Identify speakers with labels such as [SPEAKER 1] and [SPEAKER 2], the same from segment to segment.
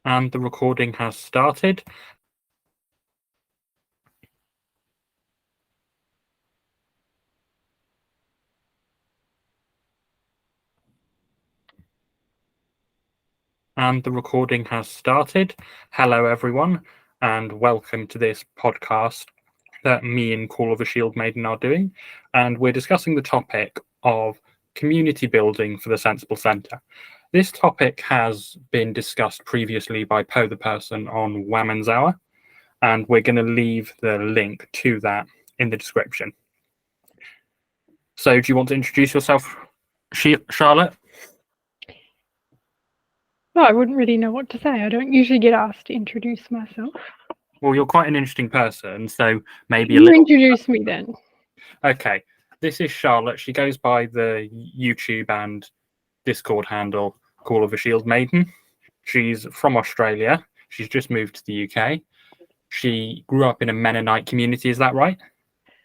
[SPEAKER 1] And the recording has started. And the recording has started. Hello, everyone, and welcome to this podcast that me and Call of a Shield Maiden are doing. And we're discussing the topic of community building for the Sensible Centre. This topic has been discussed previously by Poe the Person on Women's Hour, and we're going to leave the link to that in the description. So do you want to introduce yourself, Charlotte?
[SPEAKER 2] Well, I wouldn't really know what to say. I don't usually get asked to introduce myself.
[SPEAKER 1] Well, you're quite an interesting person, so maybe
[SPEAKER 2] you introduce me then.
[SPEAKER 1] Okay, this is Charlotte. She goes by the YouTube and Discord handle Call of a Shield Maiden. She's from Australia. She's just moved to the UK. She grew up in a Mennonite community, is that right?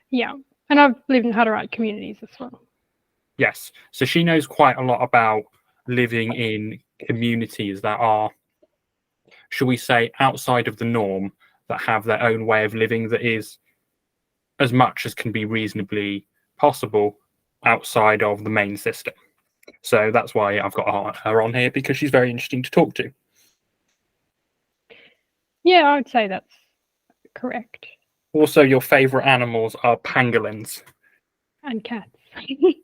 [SPEAKER 2] Yeah, and I've lived in Hutterite communities as well.
[SPEAKER 1] Yes, so she knows quite a lot about living in communities that are, shall we say, outside of the norm, that have their own way of living that is as much as can be reasonably possible outside of the main system. So that's why I've got her on here, because she's very interesting to talk to.
[SPEAKER 2] Yeah, I would say that's correct.
[SPEAKER 1] Also, your favourite animals are pangolins.
[SPEAKER 2] And cats.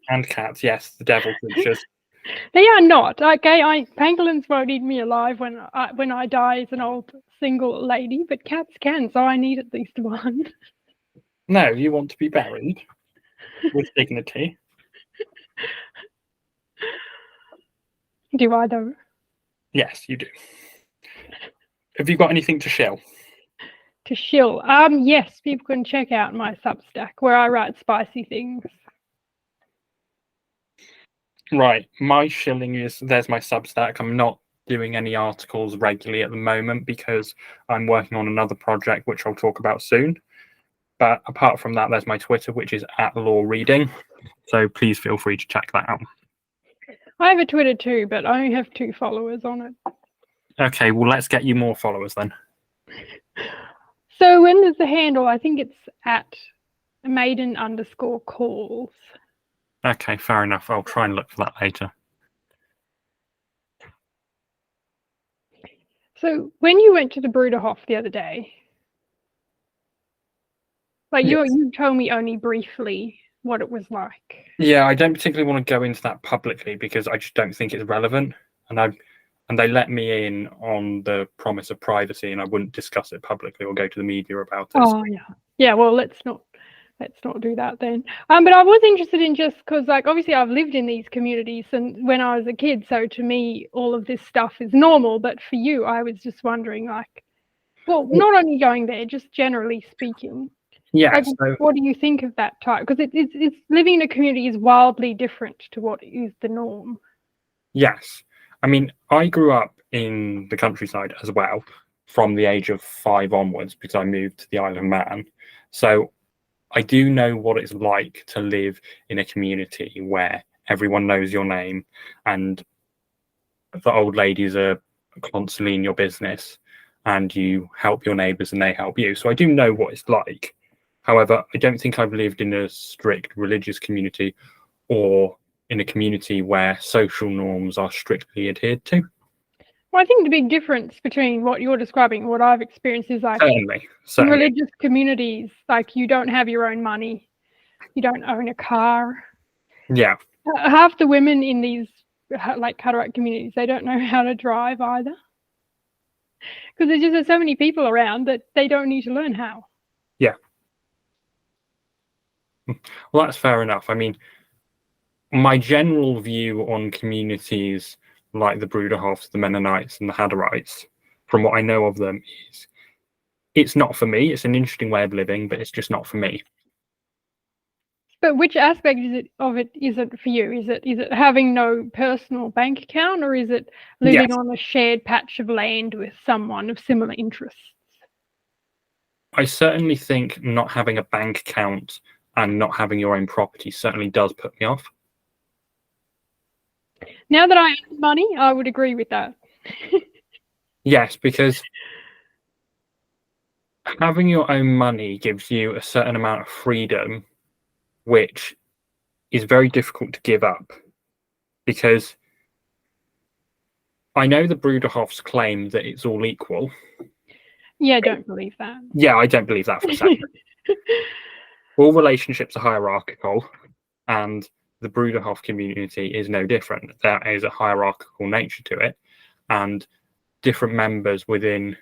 [SPEAKER 1] And cats, yes, the devil creatures.
[SPEAKER 2] They are not. Okay, pangolins won't eat me alive when I die as an old single lady, but cats can, so I need at least one.
[SPEAKER 1] No, you want to be buried with dignity.
[SPEAKER 2] Do I, though?
[SPEAKER 1] Yes, you do. Have you got anything to shill?
[SPEAKER 2] To shill? Yes, people can check out my Substack where I write spicy things.
[SPEAKER 1] Right, my shilling is, there's my Substack. I'm not doing any articles regularly at the moment because I'm working on another project, which I'll talk about soon. But apart from that, there's my Twitter, which is @lawreading. So please feel free to check that out.
[SPEAKER 2] I have a Twitter too, but I only have 2 followers on it.
[SPEAKER 1] Okay, well, let's get you more followers then.
[SPEAKER 2] So when there's the handle, I think it's @maiden_calls.
[SPEAKER 1] Okay, fair enough. I'll try and look for that later.
[SPEAKER 2] So when you went to the Bruderhof the other day, like yes. You told me only briefly what it was like.
[SPEAKER 1] Yeah, I don't particularly want to go into that publicly because I just don't think it's relevant. And they let me in on the promise of privacy, and I wouldn't discuss it publicly or go to the media about it.
[SPEAKER 2] Oh yeah, yeah. Well, let's not do that then. But I was interested in, just because, like, obviously I've lived in these communities and when I was a kid, so to me all of this stuff is normal. But for you, I was just wondering, like, well, not only going there, just generally speaking.
[SPEAKER 1] Yeah.
[SPEAKER 2] Like, so what do you think of that type? Because it's living in a community is wildly different to what is the norm.
[SPEAKER 1] Yes. I mean, I grew up in the countryside as well from the age of 5 onwards because I moved to the Isle of Man. So I do know what it's like to live in a community where everyone knows your name and the old ladies are constantly in your business and you help your neighbours and they help you. So I do know what it's like. However, I don't think I've lived in a strict religious community or in a community where social norms are strictly adhered to.
[SPEAKER 2] Well, I think the big difference between what you're describing and what I've experienced is, like,
[SPEAKER 1] certainly.
[SPEAKER 2] In religious communities, like, you don't have your own money, you don't own a car.
[SPEAKER 1] Yeah.
[SPEAKER 2] Half the women in these, like, Hutterite communities, they don't know how to drive either. Because there's so many people around that they don't need to learn how.
[SPEAKER 1] Yeah. Well, that's fair enough. I mean, my general view on communities like the Bruderhofs, the Mennonites, and the Hutterites, from what I know of them, is it's not for me. It's an interesting way of living, but it's just not for me.
[SPEAKER 2] But which aspect of it is it for you? Is it having no personal bank account, or is it living on a shared patch of land with someone of similar interests?
[SPEAKER 1] I certainly think not having a bank account and not having your own property certainly does put me off.
[SPEAKER 2] Now that I have money, I would agree with that.
[SPEAKER 1] Yes, because having your own money gives you a certain amount of freedom, which is very difficult to give up. Because I know the Bruderhofs claim that it's all equal.
[SPEAKER 2] Yeah, don't believe that.
[SPEAKER 1] Yeah, I don't believe that for a second. All relationships are hierarchical, and the Bruderhof community is no different. There is a hierarchical nature to it, and different members within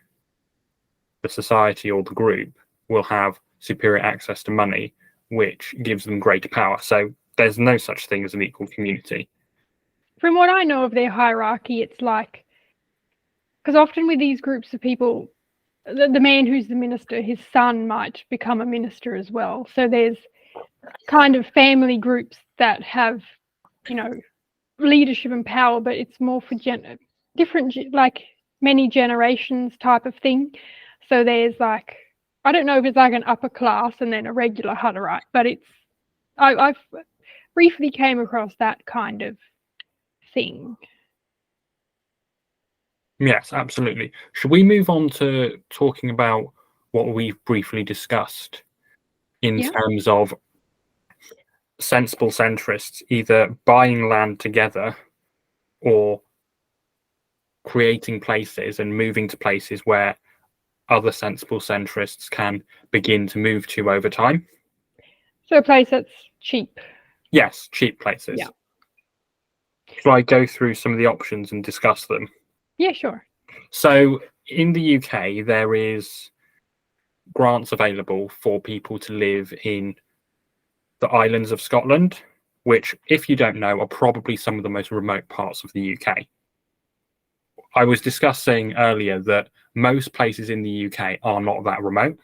[SPEAKER 1] the society or the group will have superior access to money, which gives them greater power. So there's no such thing as an equal community.
[SPEAKER 2] From what I know of their hierarchy, it's like, because often with these groups of people, the man who's the minister, his son might become a minister as well. So there's kind of family groups that have, you know, leadership and power, but it's more for different, like many generations type of thing. So there's like, I don't know if it's like an upper class and then a regular Hutterite, but it's, I've briefly came across that kind of thing.
[SPEAKER 1] Yes, absolutely. Should we move on to talking about what we've briefly discussed in terms of sensible centrists either buying land together or creating places and moving to places where other sensible centrists can begin to move to over time?
[SPEAKER 2] So a place that's cheap.
[SPEAKER 1] Yes, cheap places.
[SPEAKER 2] Yeah.
[SPEAKER 1] Shall I go through some of the options and discuss them?
[SPEAKER 2] Yeah, sure.
[SPEAKER 1] So in the UK, there is grants available for people to live in the islands of Scotland, which, if you don't know, are probably some of the most remote parts of the UK. I was discussing earlier that most places in the UK are not that remote.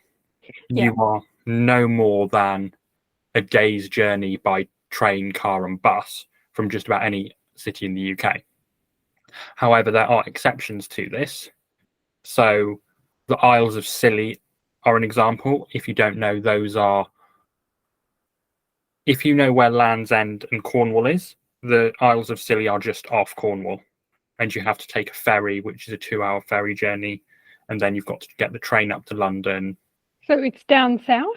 [SPEAKER 2] Yeah.
[SPEAKER 1] You are no more than a day's journey by train, car, and bus from just about any city in the UK. However, there are exceptions to this. So the Isles of Scilly are an example. If you don't know, those are, if you know where Land's End and Cornwall is, the Isles of Scilly are just off Cornwall. And you have to take a ferry, which is a 2-hour ferry journey. And then you've got to get the train up to London.
[SPEAKER 2] So it's down south?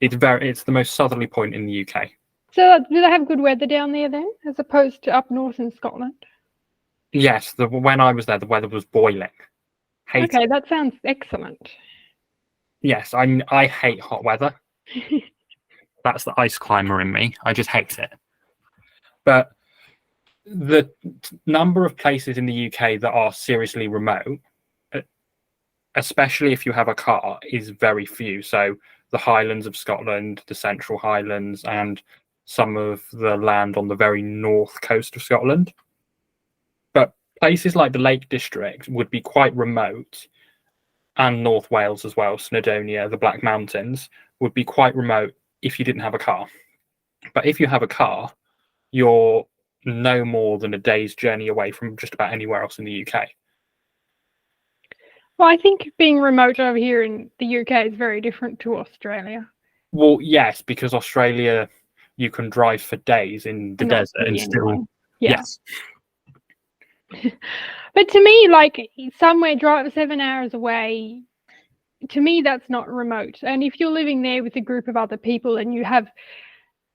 [SPEAKER 1] It's the most southerly point in the UK.
[SPEAKER 2] So do they have good weather down there then, as opposed to up north in Scotland?
[SPEAKER 1] Yes, when I was there, the weather was boiling.
[SPEAKER 2] Okay, that sounds excellent.
[SPEAKER 1] Yes, I hate hot weather. That's the ice climber in me. I just hate it. But the number of places in the UK that are seriously remote, especially if you have a car, is very few. So the Highlands of Scotland, the Central Highlands, and some of the land on the very north coast of Scotland. But places like the Lake District would be quite remote, and North Wales as well, Snowdonia, the Black Mountains, would be quite remote if you didn't have a car. But if you have a car, you're no more than a day's journey away from just about anywhere else in the UK.
[SPEAKER 2] Well, I think being remote over here in the UK is very different to Australia.
[SPEAKER 1] Well, yes, because Australia, you can drive for days in the desert and still...
[SPEAKER 2] Anyway. Yeah.
[SPEAKER 1] Yes.
[SPEAKER 2] But to me, like somewhere drive 7 hours away, to me that's not remote. And if you're living there with a group of other people and you have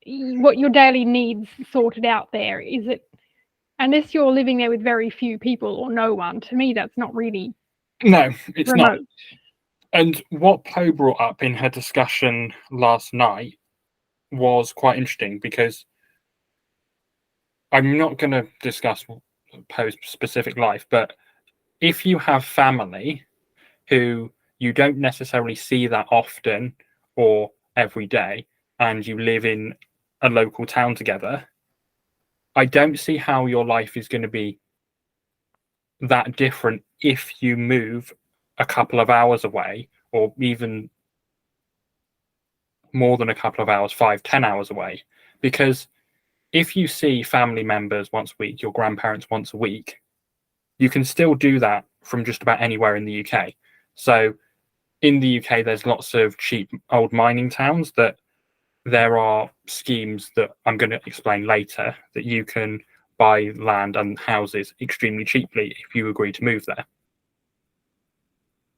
[SPEAKER 2] what your daily needs sorted out there, is it, unless you're living there with very few people or no one, to me that's not really
[SPEAKER 1] No, it's
[SPEAKER 2] remote.
[SPEAKER 1] not. And what Poe brought up in her discussion last night was quite interesting, because I'm not going to discuss Poe's specific life, but if you have family who you don't necessarily see that often or every day, and you live in a local town together, I don't see how your life is going to be that different if you move a couple of hours away, or even more than a couple of hours, 5-10 hours away. Because if you see family members once a week, your grandparents once a week, you can still do that from just about anywhere in the UK. So in the UK, there's lots of cheap old mining towns that there are schemes that I'm going to explain later that you can buy land and houses extremely cheaply if you agree to move there.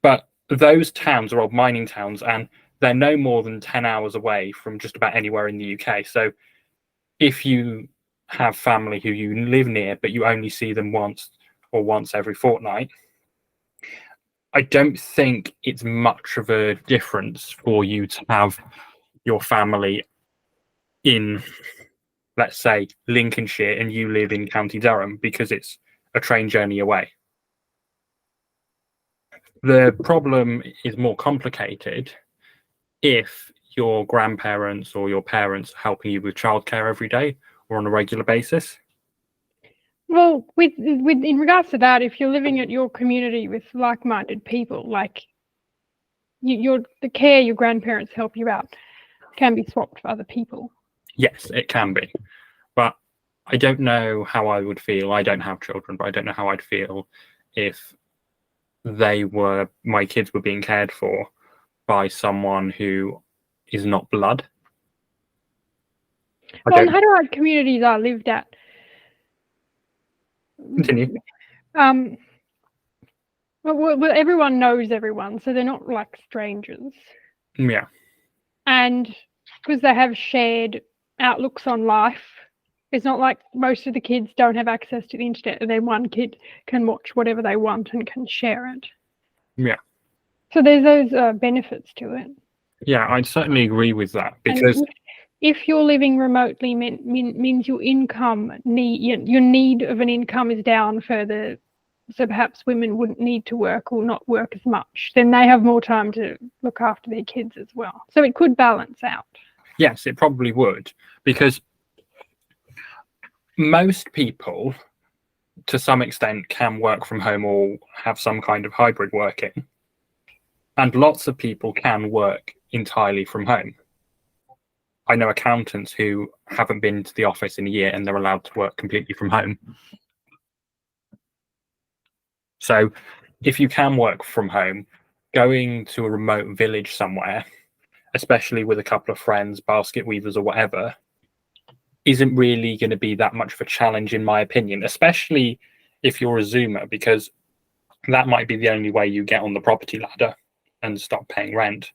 [SPEAKER 1] But those towns are old mining towns, and they're no more than 10 hours away from just about anywhere in the UK. So if you have family who you live near, but you only see them once every fortnight, I don't think it's much of a difference for you to have your family in, let's say, Lincolnshire, and you live in County Durham, because it's a train journey away. The problem is more complicated if your grandparents or your parents are helping you with childcare every day or on a regular basis.
[SPEAKER 2] Well, with in regards to that, if you're living at your community with like-minded people, like the care your grandparents help you out can be swapped for other people.
[SPEAKER 1] Yes, it can be, but I don't know how I would feel. I don't have children, but I don't know how I'd feel if my kids were being cared for by someone who is not blood.
[SPEAKER 2] Well, and Hutterite communities are lived at.
[SPEAKER 1] Continue.
[SPEAKER 2] Well, everyone knows everyone, so they're not like strangers.
[SPEAKER 1] Yeah.
[SPEAKER 2] And because they have shared outlooks on life, it's not like most of the kids don't have access to the internet, and then one kid can watch whatever they want and can share it.
[SPEAKER 1] Yeah.
[SPEAKER 2] So there's those benefits to it.
[SPEAKER 1] Yeah, I'd certainly agree with that, because
[SPEAKER 2] if you're living remotely means your income your need of an income is down further, so perhaps women wouldn't need to work or not work as much. Then they have more time to look after their kids as well. So it could balance out.
[SPEAKER 1] Yes, it probably would, because most people, to some extent, can work from home or have some kind of hybrid working. And lots of people can work entirely from home. I know accountants who haven't been to the office in a year and they're allowed to work completely from home. So if you can work from home, going to a remote village somewhere, especially with a couple of friends, basket weavers or whatever, isn't really going to be that much of a challenge, in my opinion, especially if you're a Zoomer, because that might be the only way you get on the property ladder and stop paying rent.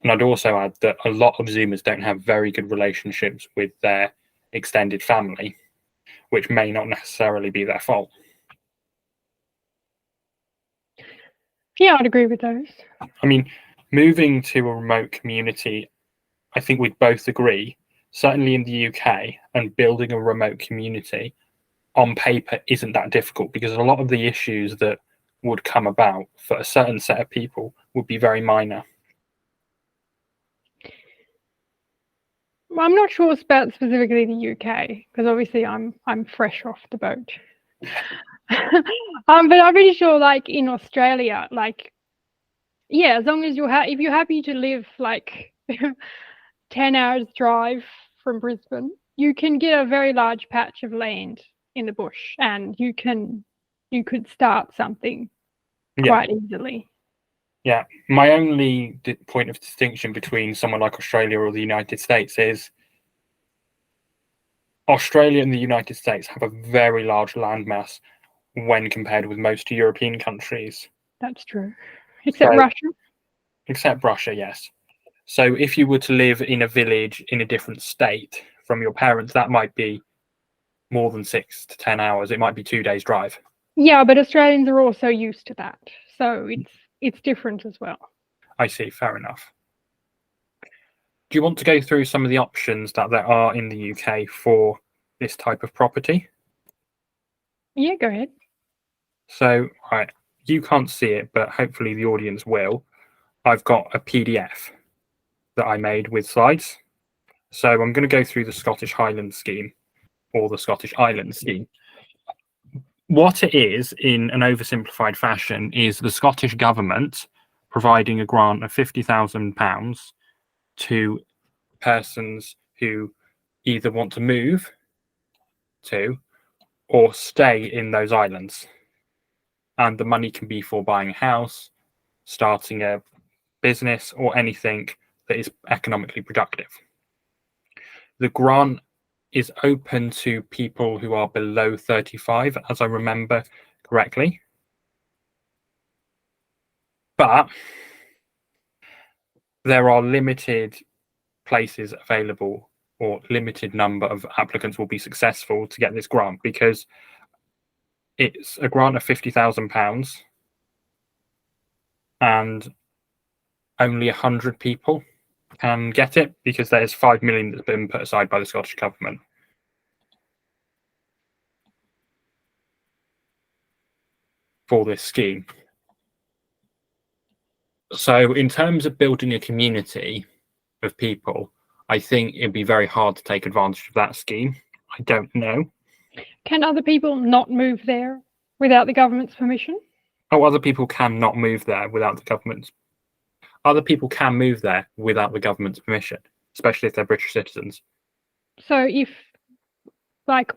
[SPEAKER 1] And I'd also add that a lot of Zoomers don't have very good relationships with their extended family, which may not necessarily be their fault.
[SPEAKER 2] Yeah, I'd agree with those.
[SPEAKER 1] I mean, moving to a remote community, I think we'd both agree, certainly in the UK, and building a remote community on paper isn't that difficult, because a lot of the issues that would come about for a certain set of people would be very minor.
[SPEAKER 2] Well, I'm not sure about specifically the UK, because obviously I'm fresh off the boat. But I'm pretty sure, like in Australia, like, yeah, as long as if you're happy to live like 10 hours drive from Brisbane, you can get a very large patch of land in the bush, and you could start something quite easily.
[SPEAKER 1] Yeah, my only point of distinction between someone like Australia or the United States is Australia and the United States have a very large landmass when compared with most European countries.
[SPEAKER 2] That's true. Except Russia.
[SPEAKER 1] Except Russia, yes. So if you were to live in a village in a different state from your parents, that might be more than 6 to 10 hours. It might be 2 days drive.
[SPEAKER 2] Yeah, but Australians are also used to that. So it's different as well.
[SPEAKER 1] I see, fair enough. Do you want to go through some of the options that there are in the UK for this type of property?
[SPEAKER 2] Yeah, go ahead.
[SPEAKER 1] So, right, you can't see it, but hopefully the audience will. I've got a PDF that I made with slides. So I'm going to go through the Scottish Highlands scheme, or the Scottish Islands scheme. What it is, in an oversimplified fashion, is the Scottish government providing a grant of £50,000 to persons who either want to move to or stay in those islands. And the money can be for buying a house, starting a business, or anything that is economically productive. The grant is open to people who are below 35, as I remember correctly. But there are limited places available, or limited number of applicants will be successful to get this grant, because it's a grant of £50,000 and only 100 people can get it, because there's 5 million that's been put aside by the Scottish Government. For this scheme. So in terms of building a community of people, I think it'd be very hard to take advantage of that scheme. I don't know.
[SPEAKER 2] Can other people not move there without the government's permission?
[SPEAKER 1] Oh, other people cannot move there without the government's. Other people can move there without the government's permission, especially if they're British citizens.
[SPEAKER 2] So if, like,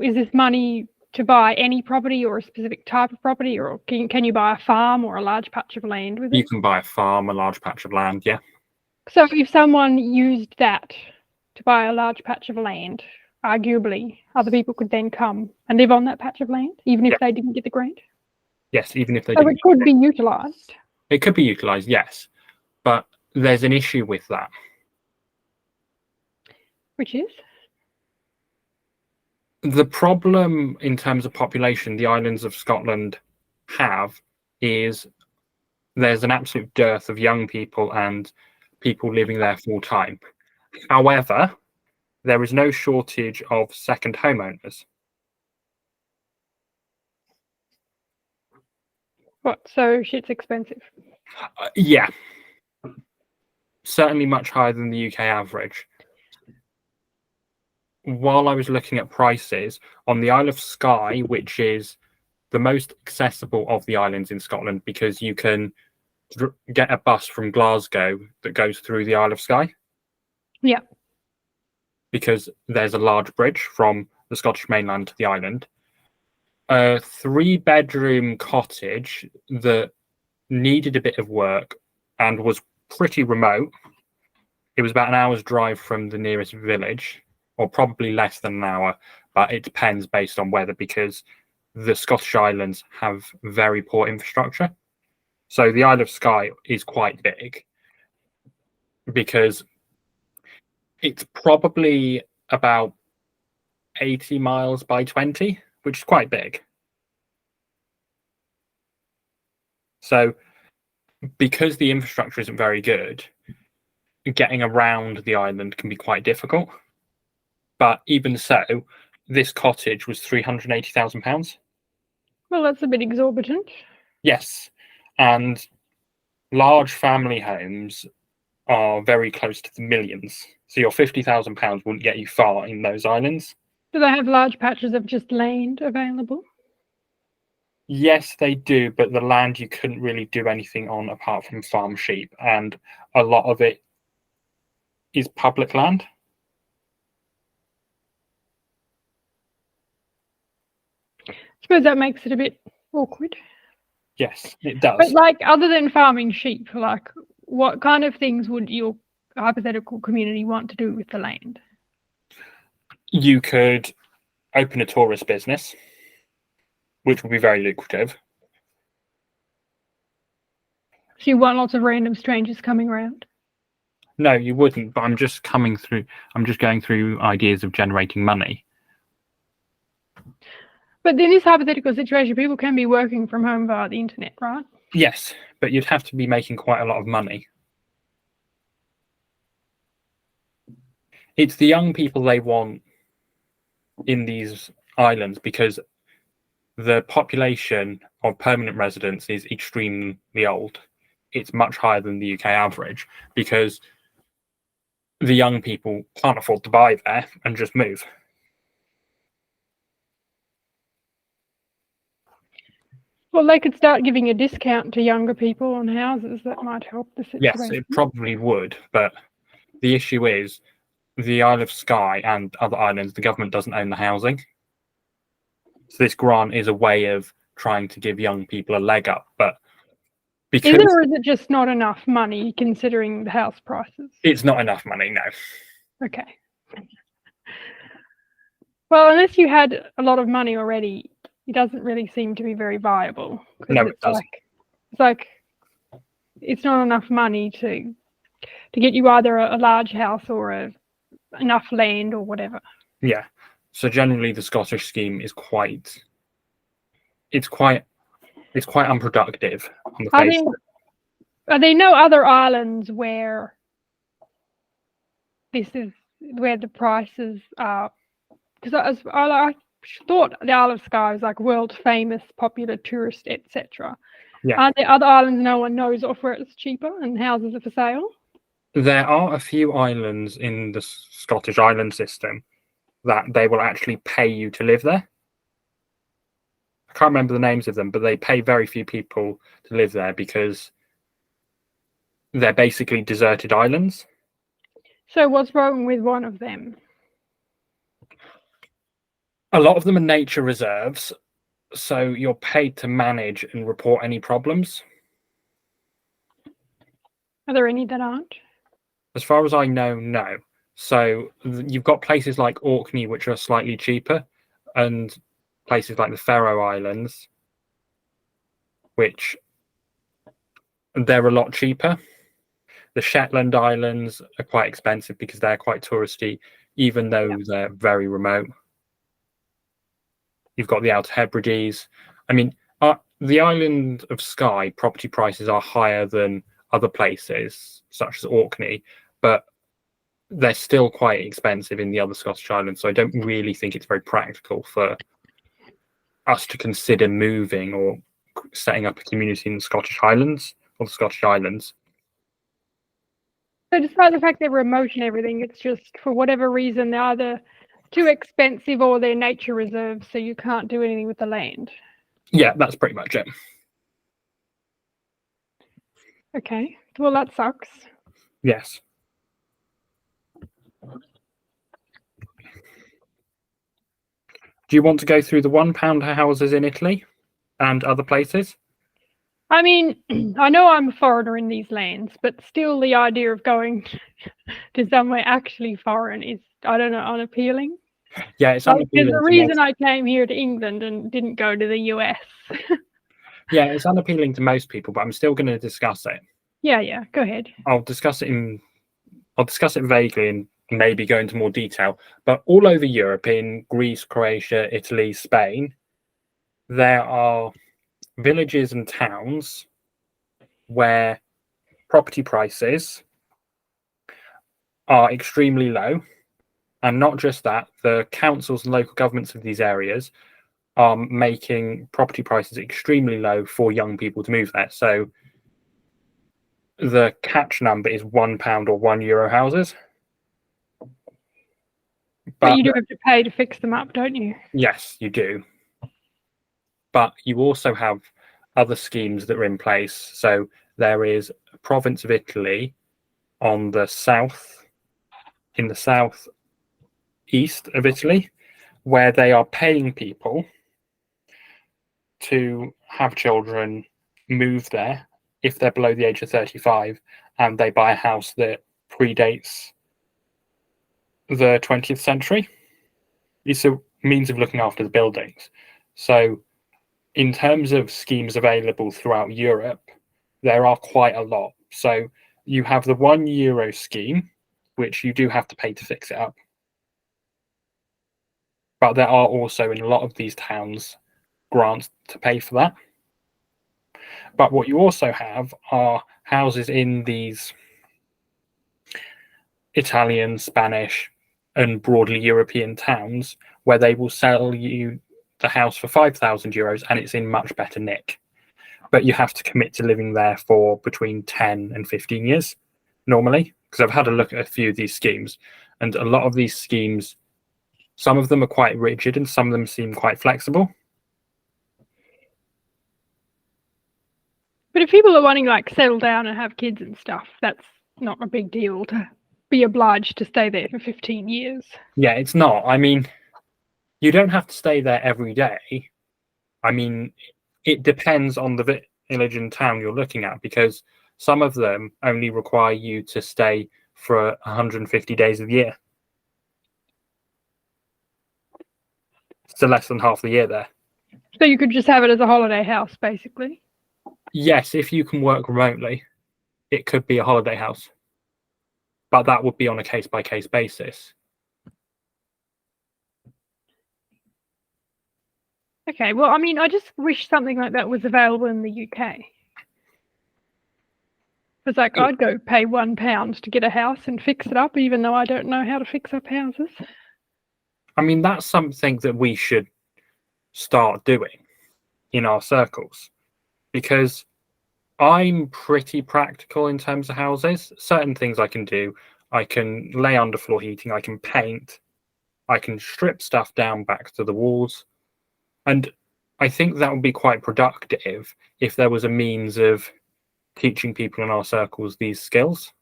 [SPEAKER 2] is this money to buy any property or a specific type of property, or can you buy a farm or a large patch of land with it?
[SPEAKER 1] You can buy a farm, a large patch of land, yeah.
[SPEAKER 2] So if someone used that to buy a large patch of land, arguably other people could then come and live on that patch of land, even if they didn't get the grant?
[SPEAKER 1] Yes, even if they
[SPEAKER 2] so
[SPEAKER 1] didn't.
[SPEAKER 2] It could be utilised.
[SPEAKER 1] It could be utilised, yes. But there's an issue with that.
[SPEAKER 2] Which is?
[SPEAKER 1] The problem in terms of population the islands of Scotland have is there's an absolute dearth of young people and people living there full time. However, there is no shortage of second homeowners.
[SPEAKER 2] What? So shit's expensive?
[SPEAKER 1] Yeah. Certainly much higher than the UK average. While I was looking at prices, on the Isle of Skye, which is the most accessible of the islands in Scotland, because you can get a bus from Glasgow that goes through the Isle of Skye.
[SPEAKER 2] Yeah.
[SPEAKER 1] Because there's a large bridge from the Scottish mainland to the island. A 3-bedroom cottage that needed a bit of work and was pretty remote. It was about an hour's drive from the nearest village, or probably less than an hour, but it depends based on weather, because the Scottish Islands have very poor infrastructure. So the Isle of Skye is quite big, because it's probably about 80 miles by 20, which is quite big. So because the infrastructure isn't very good, getting around the island can be quite difficult. But even so, this cottage was £380,000.
[SPEAKER 2] Well, that's a bit exorbitant.
[SPEAKER 1] Yes. And large family homes are very close to the millions. So your £50,000 wouldn't get you far in those islands.
[SPEAKER 2] Do they have large patches of just land available?
[SPEAKER 1] Yes, they do, but the land you couldn't really do anything on apart from farm sheep, and a lot of it is public land.
[SPEAKER 2] I suppose that makes it a bit awkward.
[SPEAKER 1] Yes, it does.
[SPEAKER 2] But like, other than farming sheep, like, what kind of things would your hypothetical community want to do with the land?
[SPEAKER 1] You could open a tourist business, which would be very lucrative.
[SPEAKER 2] So you want lots of random strangers coming around?
[SPEAKER 1] No, you wouldn't, but I'm just going through ideas of generating money.
[SPEAKER 2] But in this hypothetical situation, people can be working from home via the internet, right?
[SPEAKER 1] Yes, but you'd have to be making quite a lot of money. It's the young people they want in these islands, because the population of permanent residents is extremely old. It's much higher than the UK average, because the young people can't afford to buy there and just move.
[SPEAKER 2] Well, they could start giving a discount to younger people on houses. That might help the situation.
[SPEAKER 1] Yes, it probably would, but the issue is the Isle of Skye and other islands, the government doesn't own the housing. So this grant is a way of trying to give young people a leg up, but because
[SPEAKER 2] is it, or is it just not enough money considering the house prices?
[SPEAKER 1] It's not enough money, no.
[SPEAKER 2] Okay. Well, unless you had a lot of money already, it doesn't really seem to be very viable.
[SPEAKER 1] No, it doesn't.
[SPEAKER 2] It's like it's not enough money to get you either a large house or enough land or whatever.
[SPEAKER 1] Yeah. So generally, the Scottish scheme is quite unproductive on the face of it.
[SPEAKER 2] Are there no other islands where this is where the prices are? Because I thought the Isle of Skye was like world famous, popular tourist, etc.
[SPEAKER 1] Yeah.
[SPEAKER 2] Are there other islands no one knows of where it's cheaper and houses are for sale?
[SPEAKER 1] There are a few islands in the Scottish island system that they will actually pay you to live there. I can't remember the names of them, but they pay very few people to live there because they're basically deserted islands.
[SPEAKER 2] So what's wrong with one of them?
[SPEAKER 1] A lot of them are nature reserves, so you're paid to manage and report any problems.
[SPEAKER 2] Are there any that aren't?
[SPEAKER 1] As far as I know, no. So you've got places like Orkney, which are slightly cheaper, and places like the Faroe Islands, which they're a lot cheaper. The Shetland Islands are quite expensive because they're quite touristy, even though they're very remote. You've got the Outer Hebrides. I mean, the island of Skye property prices are higher than other places, such as Orkney, but they're still quite expensive in the other Scottish islands. So I don't really think it's very practical for us to consider moving or setting up a community in the Scottish Highlands or the Scottish Islands.
[SPEAKER 2] So despite the fact they're remote and everything, it's just for whatever reason they're either too expensive or they're nature reserves, so you can't do anything with the land.
[SPEAKER 1] Yeah, that's pretty much it.
[SPEAKER 2] Okay, well that sucks.
[SPEAKER 1] Yes. Do you want to go through the £1 houses in Italy and other places?
[SPEAKER 2] I mean, I know I'm a foreigner in these lands, but still the idea of going to somewhere actually foreign is, I don't know, unappealing.
[SPEAKER 1] Yeah, it's unappealing.
[SPEAKER 2] There's a reason I came here to England and didn't go to the US.
[SPEAKER 1] Yeah, it's unappealing to most people, but I'm still going to discuss it.
[SPEAKER 2] Yeah, go ahead.
[SPEAKER 1] I'll discuss it vaguely and maybe go into more detail. But all over Europe, in Greece, Croatia, Italy, Spain, there are villages and towns where property prices are extremely low. And not just that, the councils and local governments of these areas are making property prices extremely low for young people to move there. So the catch number is £1 or €1 houses.
[SPEAKER 2] But you do have to pay to fix them up, don't you?
[SPEAKER 1] Yes, you do. But you also have other schemes that are in place. So there is a province of Italy on the south, in the south east of Italy, where they are paying people to have children move there if they're below the age of 35 and they buy a house that predates the 20th century. It's a means of looking after the buildings. So in terms of schemes available throughout Europe, there are quite a lot. So you have the €1 scheme, which you do have to pay to fix it up. But there are also, in a lot of these towns, grants to pay for that. But what you also have are houses in these Italian, Spanish, and broadly European towns where they will sell you the house for €5,000 and it's in much better nick. But you have to commit to living there for between 10 and 15 years normally, because I've had a look at a few of these schemes, and a lot of these schemes, some of them are quite rigid and some of them seem quite flexible.
[SPEAKER 2] But if people are wanting like settle down and have kids and stuff, that's not a big deal to be obliged to stay there for 15 years.
[SPEAKER 1] Yeah, it's not. I mean, you don't have to stay there every day. I mean, it depends on the village and town you're looking at, because some of them only require you to stay for 150 days of the year. So less than half the year there.
[SPEAKER 2] So you could just have it as a holiday house, basically.
[SPEAKER 1] Yes, if you can work remotely. it could be a holiday house, but that would be on a case-by-case basis.
[SPEAKER 2] Okay, well, I mean, I just wish something like that was available in the UK. Because, like, I'd go pay £1 to get a house and fix it up, even though I don't know how to fix up houses.
[SPEAKER 1] I mean, that's something that we should start doing in our circles, because I'm pretty practical in terms of houses. Certain things I can do. I can lay underfloor heating, I can paint, I can strip stuff down back to the walls. And I think that would be quite productive if there was a means of teaching people in our circles these skills.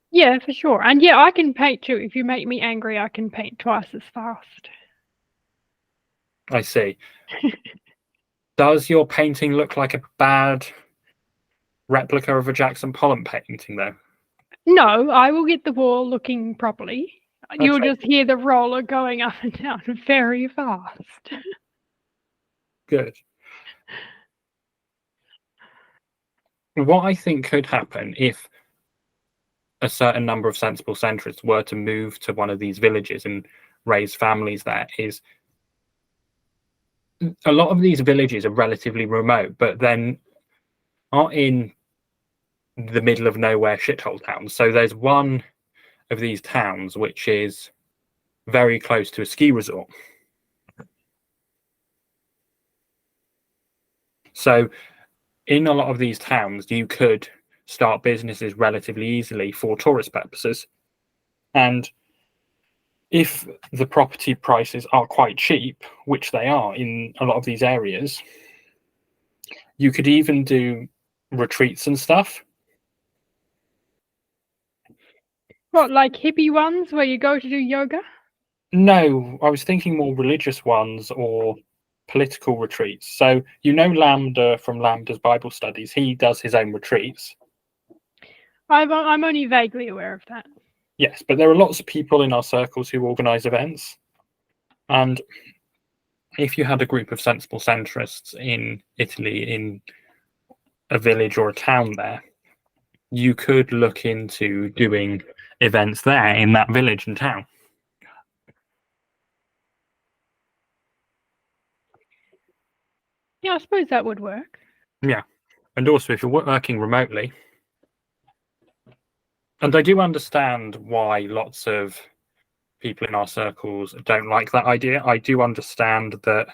[SPEAKER 2] Yeah, for sure. And yeah, I can paint too. If you make me angry, I can paint twice as fast.
[SPEAKER 1] I see. Does your painting look like a bad replica of a Jackson Pollock painting, though?
[SPEAKER 2] No, I will get the wall looking properly. You'll
[SPEAKER 1] Okay.
[SPEAKER 2] just hear the roller going up and down very fast.
[SPEAKER 1] Good. What I think could happen if a certain number of sensible centrists were to move to one of these villages and raise families there is a lot of these villages are relatively remote, but then are in the middle of nowhere shithole towns. So there's one of these towns which is very close to a ski resort. So in a lot of these towns, you could start businesses relatively easily for tourist purposes. And if the property prices are quite cheap, which they are in a lot of these areas, you could even do retreats and stuff.
[SPEAKER 2] What, like hippie ones where you go to do yoga?
[SPEAKER 1] No, I was thinking more religious ones or political retreats. So you know Lambda from Lambda's Bible studies, he does his own retreats.
[SPEAKER 2] I'm only vaguely aware of that.
[SPEAKER 1] Yes, but there are lots of people in our circles who organise events. And if you had a group of sensible centrists in Italy, in a village or a town there, you could look into doing events there in that village and town.
[SPEAKER 2] Yeah, I suppose that would work.
[SPEAKER 1] Yeah. And also, if you're working remotely, and I do understand why lots of people in our circles don't like that idea. I do understand that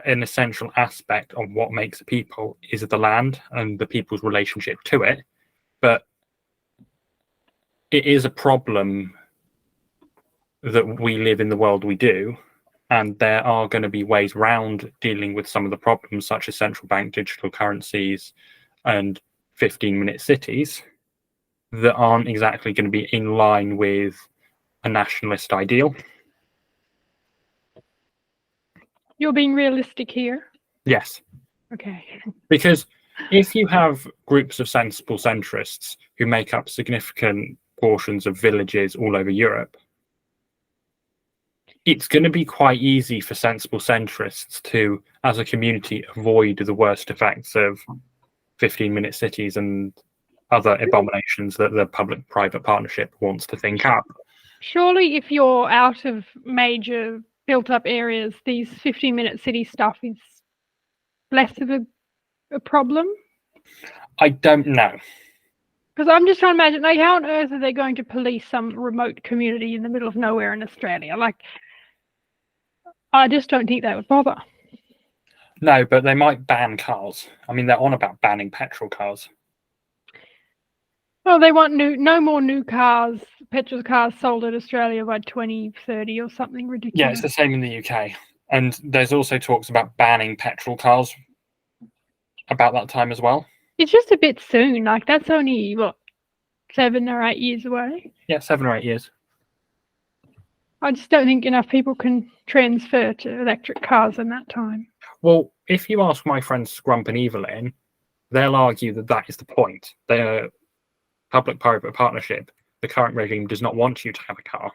[SPEAKER 1] an essential aspect of what makes a people is the land and the people's relationship to it. But it is a problem that we live in the world we do. And there are going to be ways around dealing with some of the problems, such as central bank digital currencies and 15-minute cities, that aren't exactly going to be in line with a nationalist ideal.
[SPEAKER 2] You're being realistic here.
[SPEAKER 1] Yes.
[SPEAKER 2] Okay.
[SPEAKER 1] Because if you have groups of sensible centrists who make up significant portions of villages all over Europe, it's going to be quite easy for sensible centrists to, as a community, avoid the worst effects of 15-minute cities and other abominations that the public-private partnership wants to think up.
[SPEAKER 2] Surely if you're out of major built-up areas, these 15-minute city stuff is less of a problem?
[SPEAKER 1] I don't know.
[SPEAKER 2] Because I'm just trying to imagine, like, how on earth are they going to police some remote community in the middle of nowhere in Australia? Like, I just don't think they would bother.
[SPEAKER 1] No, but they might ban cars. I mean, they're on about banning petrol cars.
[SPEAKER 2] Well, they want no more new cars, petrol cars sold in Australia by 2030 or something ridiculous.
[SPEAKER 1] Yeah, it's the same in the UK. And there's also talks about banning petrol cars about that time as well.
[SPEAKER 2] It's just a bit soon. Like, that's only, what, 7 or 8 years away?
[SPEAKER 1] Yeah, 7 or 8 years.
[SPEAKER 2] I just don't think enough people can transfer to electric cars in that time.
[SPEAKER 1] Well, if you ask my friends Scrump and Evelyn, they'll argue that that is the point. They're public-private partnership. The current regime does not want you to have a car.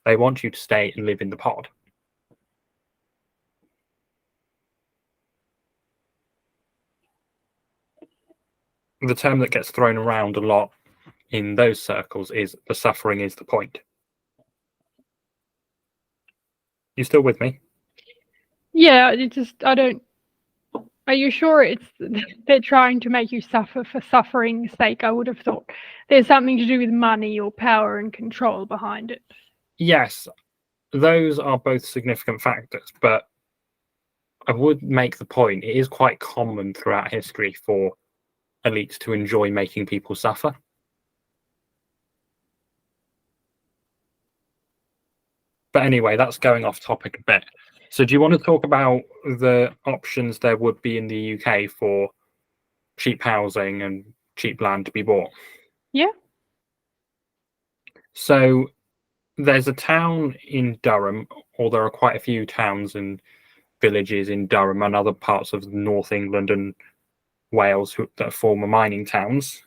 [SPEAKER 1] They want you to stay and live in the pod. the term that gets thrown around a lot in those circles is the suffering is the point. You still with me?
[SPEAKER 2] Yeah, I don't. Are you sure they're trying to make you suffer for suffering's sake? I would have thought there's something to do with money or power and control behind it.
[SPEAKER 1] Yes, those are both significant factors, but I would make the point it is quite common throughout history for elites to enjoy making people suffer. But anyway, that's going off topic a bit. So do you want to talk about the options there would be in the UK for cheap housing and cheap land to be bought?
[SPEAKER 2] Yeah.
[SPEAKER 1] So there's a town in Durham, or there are quite a few towns and villages in Durham and other parts of North England and Wales that are former mining towns,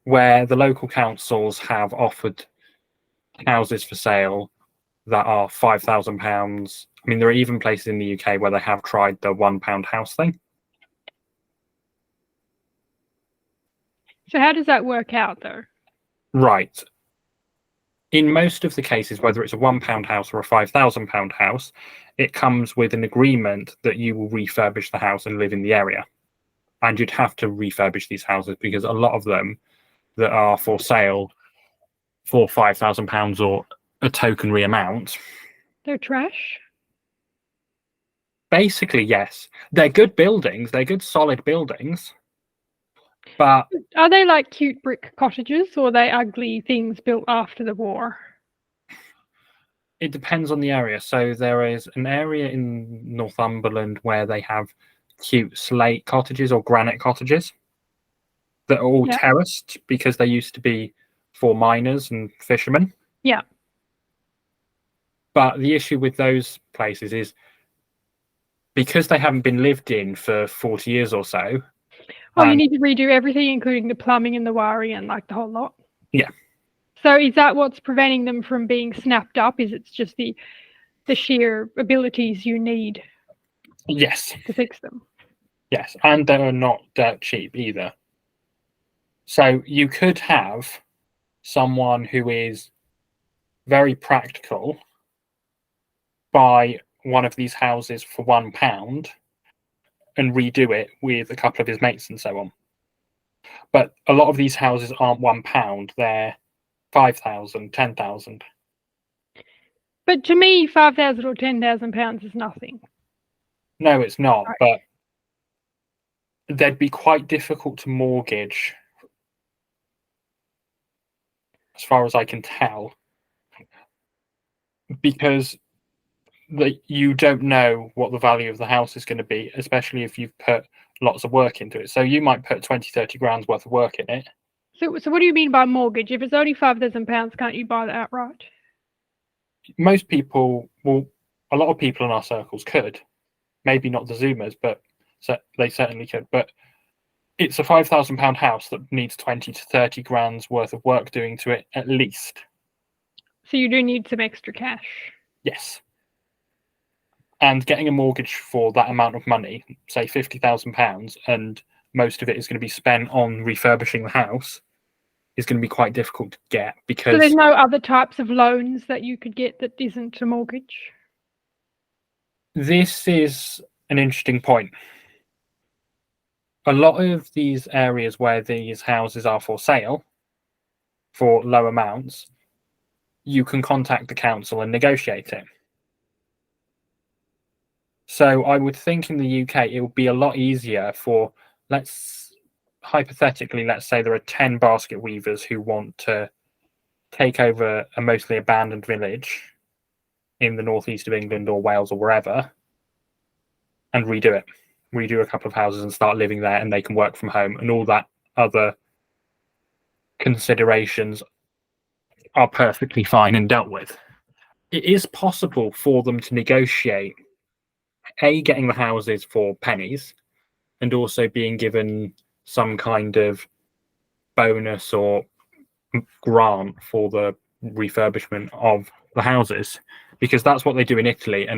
[SPEAKER 1] where the local councils have offered houses for sale that are £5,000. I mean, there are even places in the UK where they have tried the £1 house thing.
[SPEAKER 2] So how does that work out, though?
[SPEAKER 1] Right. In most of the cases, whether it's a £1 house or a £5,000 house, it comes with an agreement that you will refurbish the house and live in the area. And you'd have to refurbish these houses because a lot of them that are for sale for £5,000 or a tokenry amount.
[SPEAKER 2] They're trash?
[SPEAKER 1] Basically, yes. They're good buildings. They're good, solid buildings. But
[SPEAKER 2] are they like cute brick cottages, or are they ugly things built after the war?
[SPEAKER 1] It depends on the area. So there is an area in Northumberland where they have cute slate cottages or granite cottages that are all terraced because they used to be for miners and fishermen.
[SPEAKER 2] Yeah.
[SPEAKER 1] But the issue with those places is because they haven't been lived in for 40 years or so.
[SPEAKER 2] Oh, you need to redo everything, including the plumbing and the wiring and like the whole lot?
[SPEAKER 1] Yeah.
[SPEAKER 2] So is that what's preventing them from being snapped up? Is it just the sheer abilities you need?
[SPEAKER 1] Yes.
[SPEAKER 2] To fix them?
[SPEAKER 1] Yes, and they're not dirt cheap either. So you could have someone who is very practical buy one of these houses for £1 and redo it with a couple of his mates and so on. But a lot of these houses aren't £1, they're 5,000, 10,000.
[SPEAKER 2] But to me, 5,000 or 10,000 pounds is nothing.
[SPEAKER 1] No, it's not, right. But they'd be quite difficult to mortgage, as far as I can tell, because you don't know what the value of the house is going to be, especially if you've put lots of work into it. So you might put 20, 30 grand's worth of work in it.
[SPEAKER 2] So what do you mean by mortgage? If it's only £5,000, can't you buy that outright?
[SPEAKER 1] Most people, well, a lot of people in our circles could. Maybe not the Zoomers, but they certainly could. But it's a £5,000 house that needs 20 to 30 grand's worth of work doing to it at least.
[SPEAKER 2] So you do need some extra cash?
[SPEAKER 1] Yes. And getting a mortgage for that amount of money, say £50,000, and most of it is going to be spent on refurbishing the house, is going to be quite difficult to get because...
[SPEAKER 2] So there's no other types of loans that you could get that isn't a mortgage?
[SPEAKER 1] This is an interesting point. A lot of these areas where these houses are for sale for low amounts, you can contact the council and negotiate it. So I would think in the UK it would be a lot easier for, hypothetically, let's say there are 10 basket weavers who want to take over a mostly abandoned village in the northeast of England or Wales or wherever and redo a couple of houses and start living there, and they can work from home, and all that other considerations are perfectly fine and dealt with. It is possible for them to negotiate getting the houses for pennies and also being given some kind of bonus or grant for the refurbishment of the houses, because that's what they do in Italy,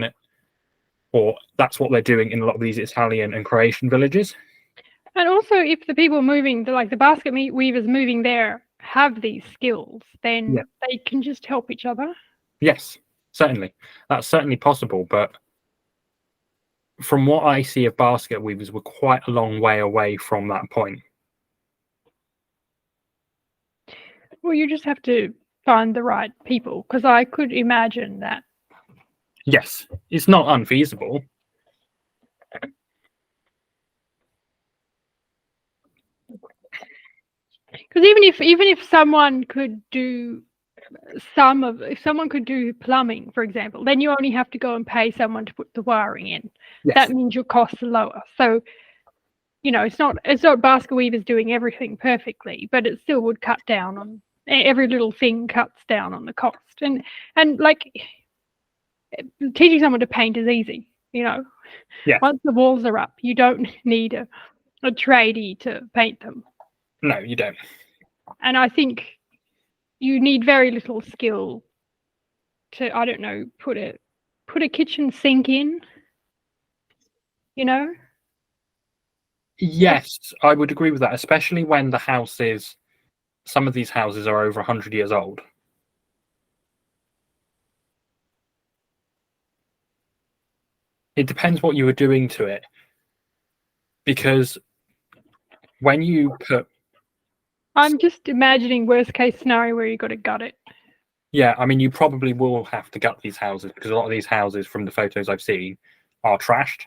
[SPEAKER 1] or that's what they're doing in a lot of these Italian and Croatian villages.
[SPEAKER 2] And also, if the people moving, like the basket weavers moving there, have these skills, then they can just help each other.
[SPEAKER 1] Yes, certainly. That's certainly possible. But from what I see of basket weavers, we're quite a long way away from that point.
[SPEAKER 2] Well, you just have to find the right people, because I could imagine that.
[SPEAKER 1] Yes, it's not unfeasible.
[SPEAKER 2] Because even if someone could do if someone could do plumbing, for example, then you only have to go and pay someone to put the wiring in.
[SPEAKER 1] Yes.
[SPEAKER 2] That means your costs are lower. So, it's not basket weavers doing everything perfectly, but it still would cut down on every little thing, cuts down on the cost. And like teaching someone to paint is easy,
[SPEAKER 1] Yeah.
[SPEAKER 2] Once the walls are up, you don't need a tradie to paint them.
[SPEAKER 1] No, you don't.
[SPEAKER 2] And I think you need very little skill to, I don't know, put a kitchen sink in,
[SPEAKER 1] Yes, I would agree with that, especially when some of these houses are over 100 years old. It depends what you were doing to it. Because when you put...
[SPEAKER 2] I'm just imagining worst case scenario where you got to gut it.
[SPEAKER 1] Yeah, I mean, you probably will have to gut these houses, because a lot of these houses, from the photos I've seen, are trashed.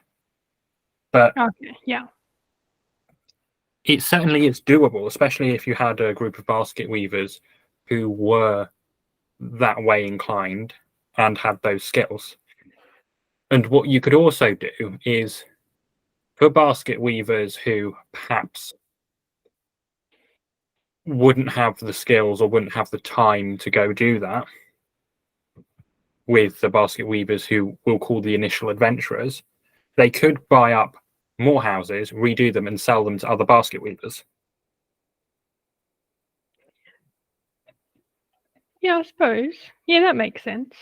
[SPEAKER 1] But
[SPEAKER 2] okay, yeah,
[SPEAKER 1] it certainly is doable, especially if you had a group of basket weavers who were that way inclined and had those skills. And what you could also do is, for basket weavers who perhaps wouldn't have the skills or wouldn't have the time to go do that, with the basket weavers who we'll call the initial adventurers, they could buy up more houses, redo them, and sell them to other basket weavers.
[SPEAKER 2] Yeah, I suppose. Yeah, that makes sense.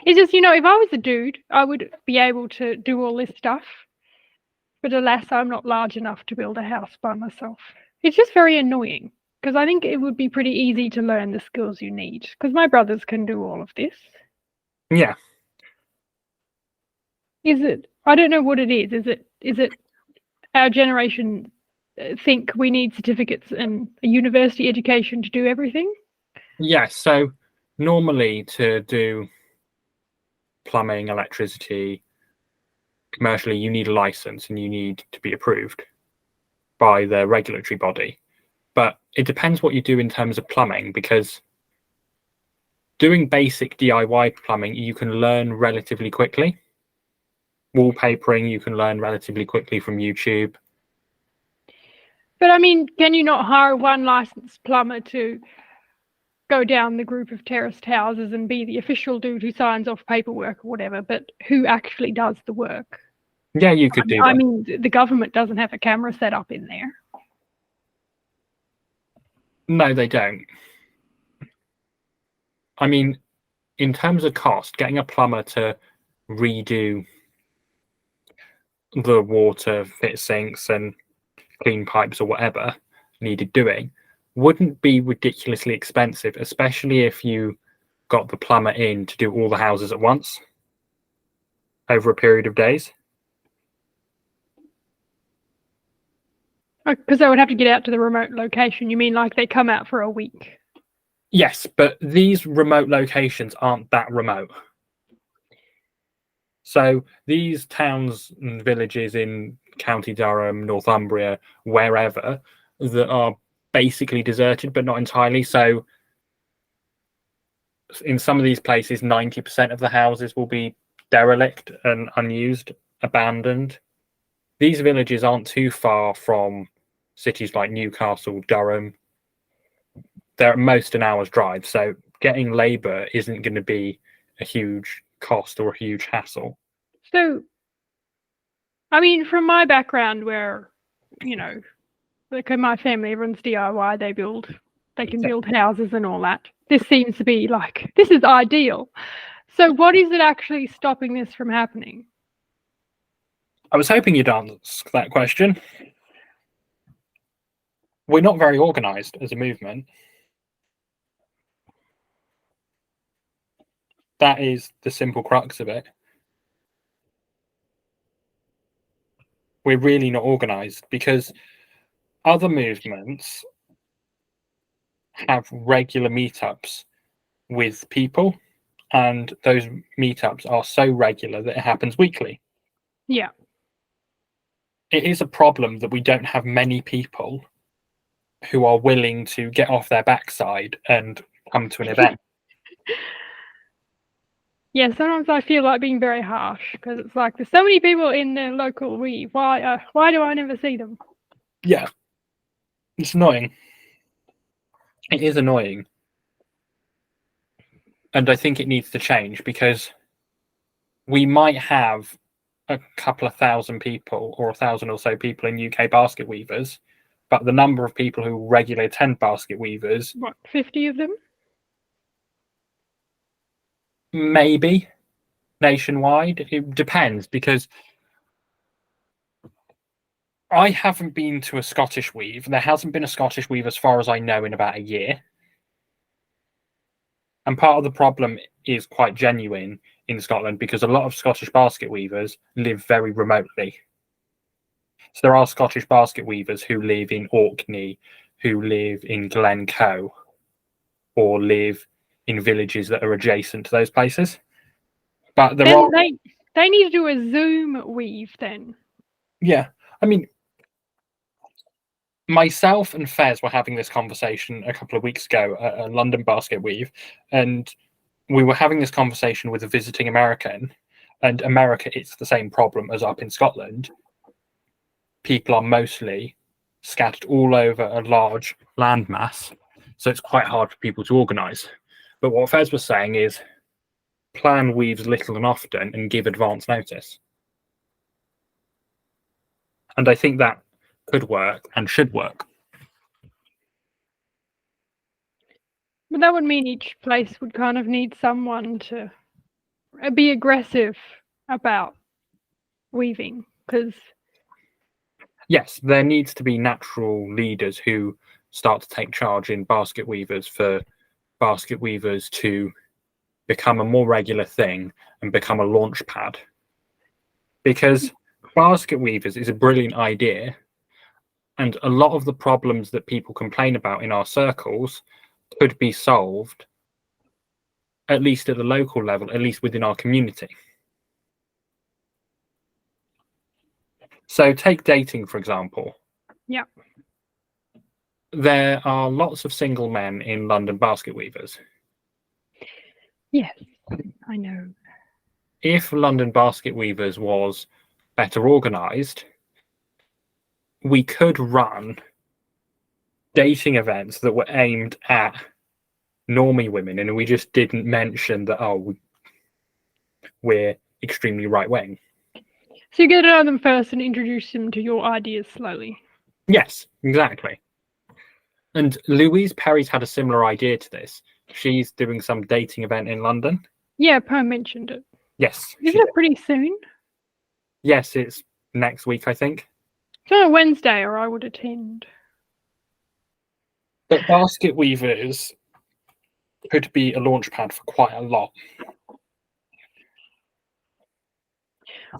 [SPEAKER 2] It's just, if I was a dude, I would be able to do all this stuff. But alas, I'm not large enough to build a house by myself. It's just very annoying, because I think it would be pretty easy to learn the skills you need, because my brothers can do all of this.
[SPEAKER 1] Yeah.
[SPEAKER 2] Is it? I don't know what it is. Is it our generation think we need certificates and a university education to do everything?
[SPEAKER 1] Yes, so normally to do plumbing, electricity, commercially, you need a license and you need to be approved by the regulatory body. But it depends what you do in terms of plumbing, because doing basic DIY plumbing, you can learn relatively quickly. Wallpapering, you can learn relatively quickly from YouTube.
[SPEAKER 2] But I mean, can you not hire one licensed plumber to go down the group of terraced houses and be the official dude who signs off paperwork or whatever, but who actually does the work?
[SPEAKER 1] Yeah, you could do that.
[SPEAKER 2] I mean, the government doesn't have a camera set up in there.
[SPEAKER 1] No, they don't. I mean, in terms of cost, getting a plumber to redo the water, fit sinks and clean pipes or whatever needed doing wouldn't be ridiculously expensive, especially if you got the plumber in to do all the houses at once over a period of days.
[SPEAKER 2] Because they would have to get out to the remote location. You mean like they come out for a week?
[SPEAKER 1] Yes, but these remote locations aren't that remote. So these towns and villages in County Durham, Northumbria, wherever, that are basically deserted, but not entirely. So in some of these places, 90% of the houses will be derelict and unused, abandoned. These villages aren't too far from cities like Newcastle, Durham. They're at most an hour's drive. So getting labour isn't going to be a huge cost or a huge hassle.
[SPEAKER 2] So, I mean, from my background where, like in my family, everyone's DIY, they can build houses and all that. This seems to be like, this is ideal. So what is it actually stopping this from happening?
[SPEAKER 1] I was hoping you'd ask that question. We're not very organised as a movement. That is the simple crux of it. We're really not organised, because other movements have regular meetups with people, and those meetups are so regular that it happens weekly.
[SPEAKER 2] Yeah.
[SPEAKER 1] It is a problem that we don't have many people who are willing to get off their backside and come to an event.
[SPEAKER 2] Yeah, sometimes I feel like being very harsh, because it's like there's so many people in the local weave. Why do I never see them?
[SPEAKER 1] Yeah, it's annoying. It is annoying. And I think it needs to change, because we might have a couple of thousand people or 1,000 or so people in UK basket weavers, but the number of people who regularly attend basket weavers,
[SPEAKER 2] What, 50 of them?
[SPEAKER 1] maybe nationwide. It depends, because I haven't been to a Scottish weave. There hasn't been a Scottish weave, as far as I know, in about a year. And part of the problem is quite genuine in Scotland, because a lot of Scottish basket weavers live very remotely. So there are Scottish basket weavers who live in Orkney, who live in Glencoe, or live in villages that are adjacent to those places. But there are...
[SPEAKER 2] They need to do a Zoom weave then.
[SPEAKER 1] Yeah. I mean, myself and Fez were having this conversation a couple of weeks ago at a London basket weave, and we were having this conversation with a visiting American, and America, it's the same problem as up in Scotland. People are mostly scattered all over a large landmass, so it's quite hard for people to organise. But what Fez was saying is, plan weaves little and often and give advance notice. And I think that could work and should work.
[SPEAKER 2] But that would mean each place would kind of need someone to be aggressive about weaving, because...
[SPEAKER 1] Yes, there needs to be natural leaders who start to take charge in basket weavers, for basket weavers to become a more regular thing and become a launch pad. Because basket weavers is a brilliant idea, and a lot of the problems that people complain about in our circles could be solved, at least at the local level, at least within our community. So take dating, for example.
[SPEAKER 2] Yeah.
[SPEAKER 1] There are lots of single men in London basket weavers.
[SPEAKER 2] Yes, I know.
[SPEAKER 1] If London basket weavers was better organised, we could run dating events that were aimed at normie women, and we just didn't mention that, oh, we're extremely right-wing.
[SPEAKER 2] So you get to know them first and introduce them to your ideas slowly.
[SPEAKER 1] Yes, exactly. And Louise Perry's had a similar idea to this. She's doing some dating event in London.
[SPEAKER 2] Yeah, Poe mentioned it.
[SPEAKER 1] Yes.
[SPEAKER 2] Isn't it pretty soon?
[SPEAKER 1] Yes, it's next week, I think.
[SPEAKER 2] It's on a Wednesday, or I would attend.
[SPEAKER 1] But basket weavers could be a launch pad for quite a lot.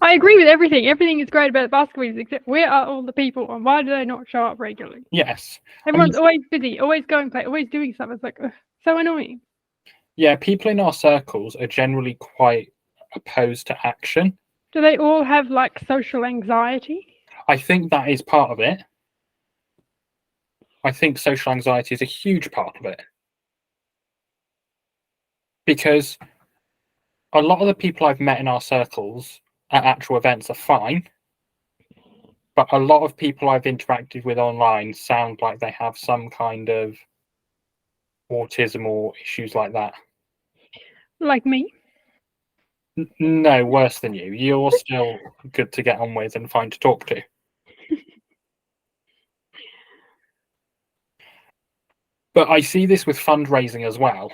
[SPEAKER 2] I agree with everything. Everything is great about basket weavers, except where are all the people and why do they not show up regularly?
[SPEAKER 1] Yes.
[SPEAKER 2] Everyone's always busy, always going play, always doing stuff. It's like, ugh, so annoying.
[SPEAKER 1] Yeah, people in our circles are generally quite opposed to action.
[SPEAKER 2] Do they all have like social anxiety?
[SPEAKER 1] I think that is part of it. I think social anxiety is a huge part of it. Because a lot of the people I've met in our circles at actual events are fine, but a lot of people I've interacted with online sound like they have some kind of autism or issues like that.
[SPEAKER 2] Like me?
[SPEAKER 1] No, worse than you. You're still good to get on with and fine to talk to. But I see this with fundraising as well.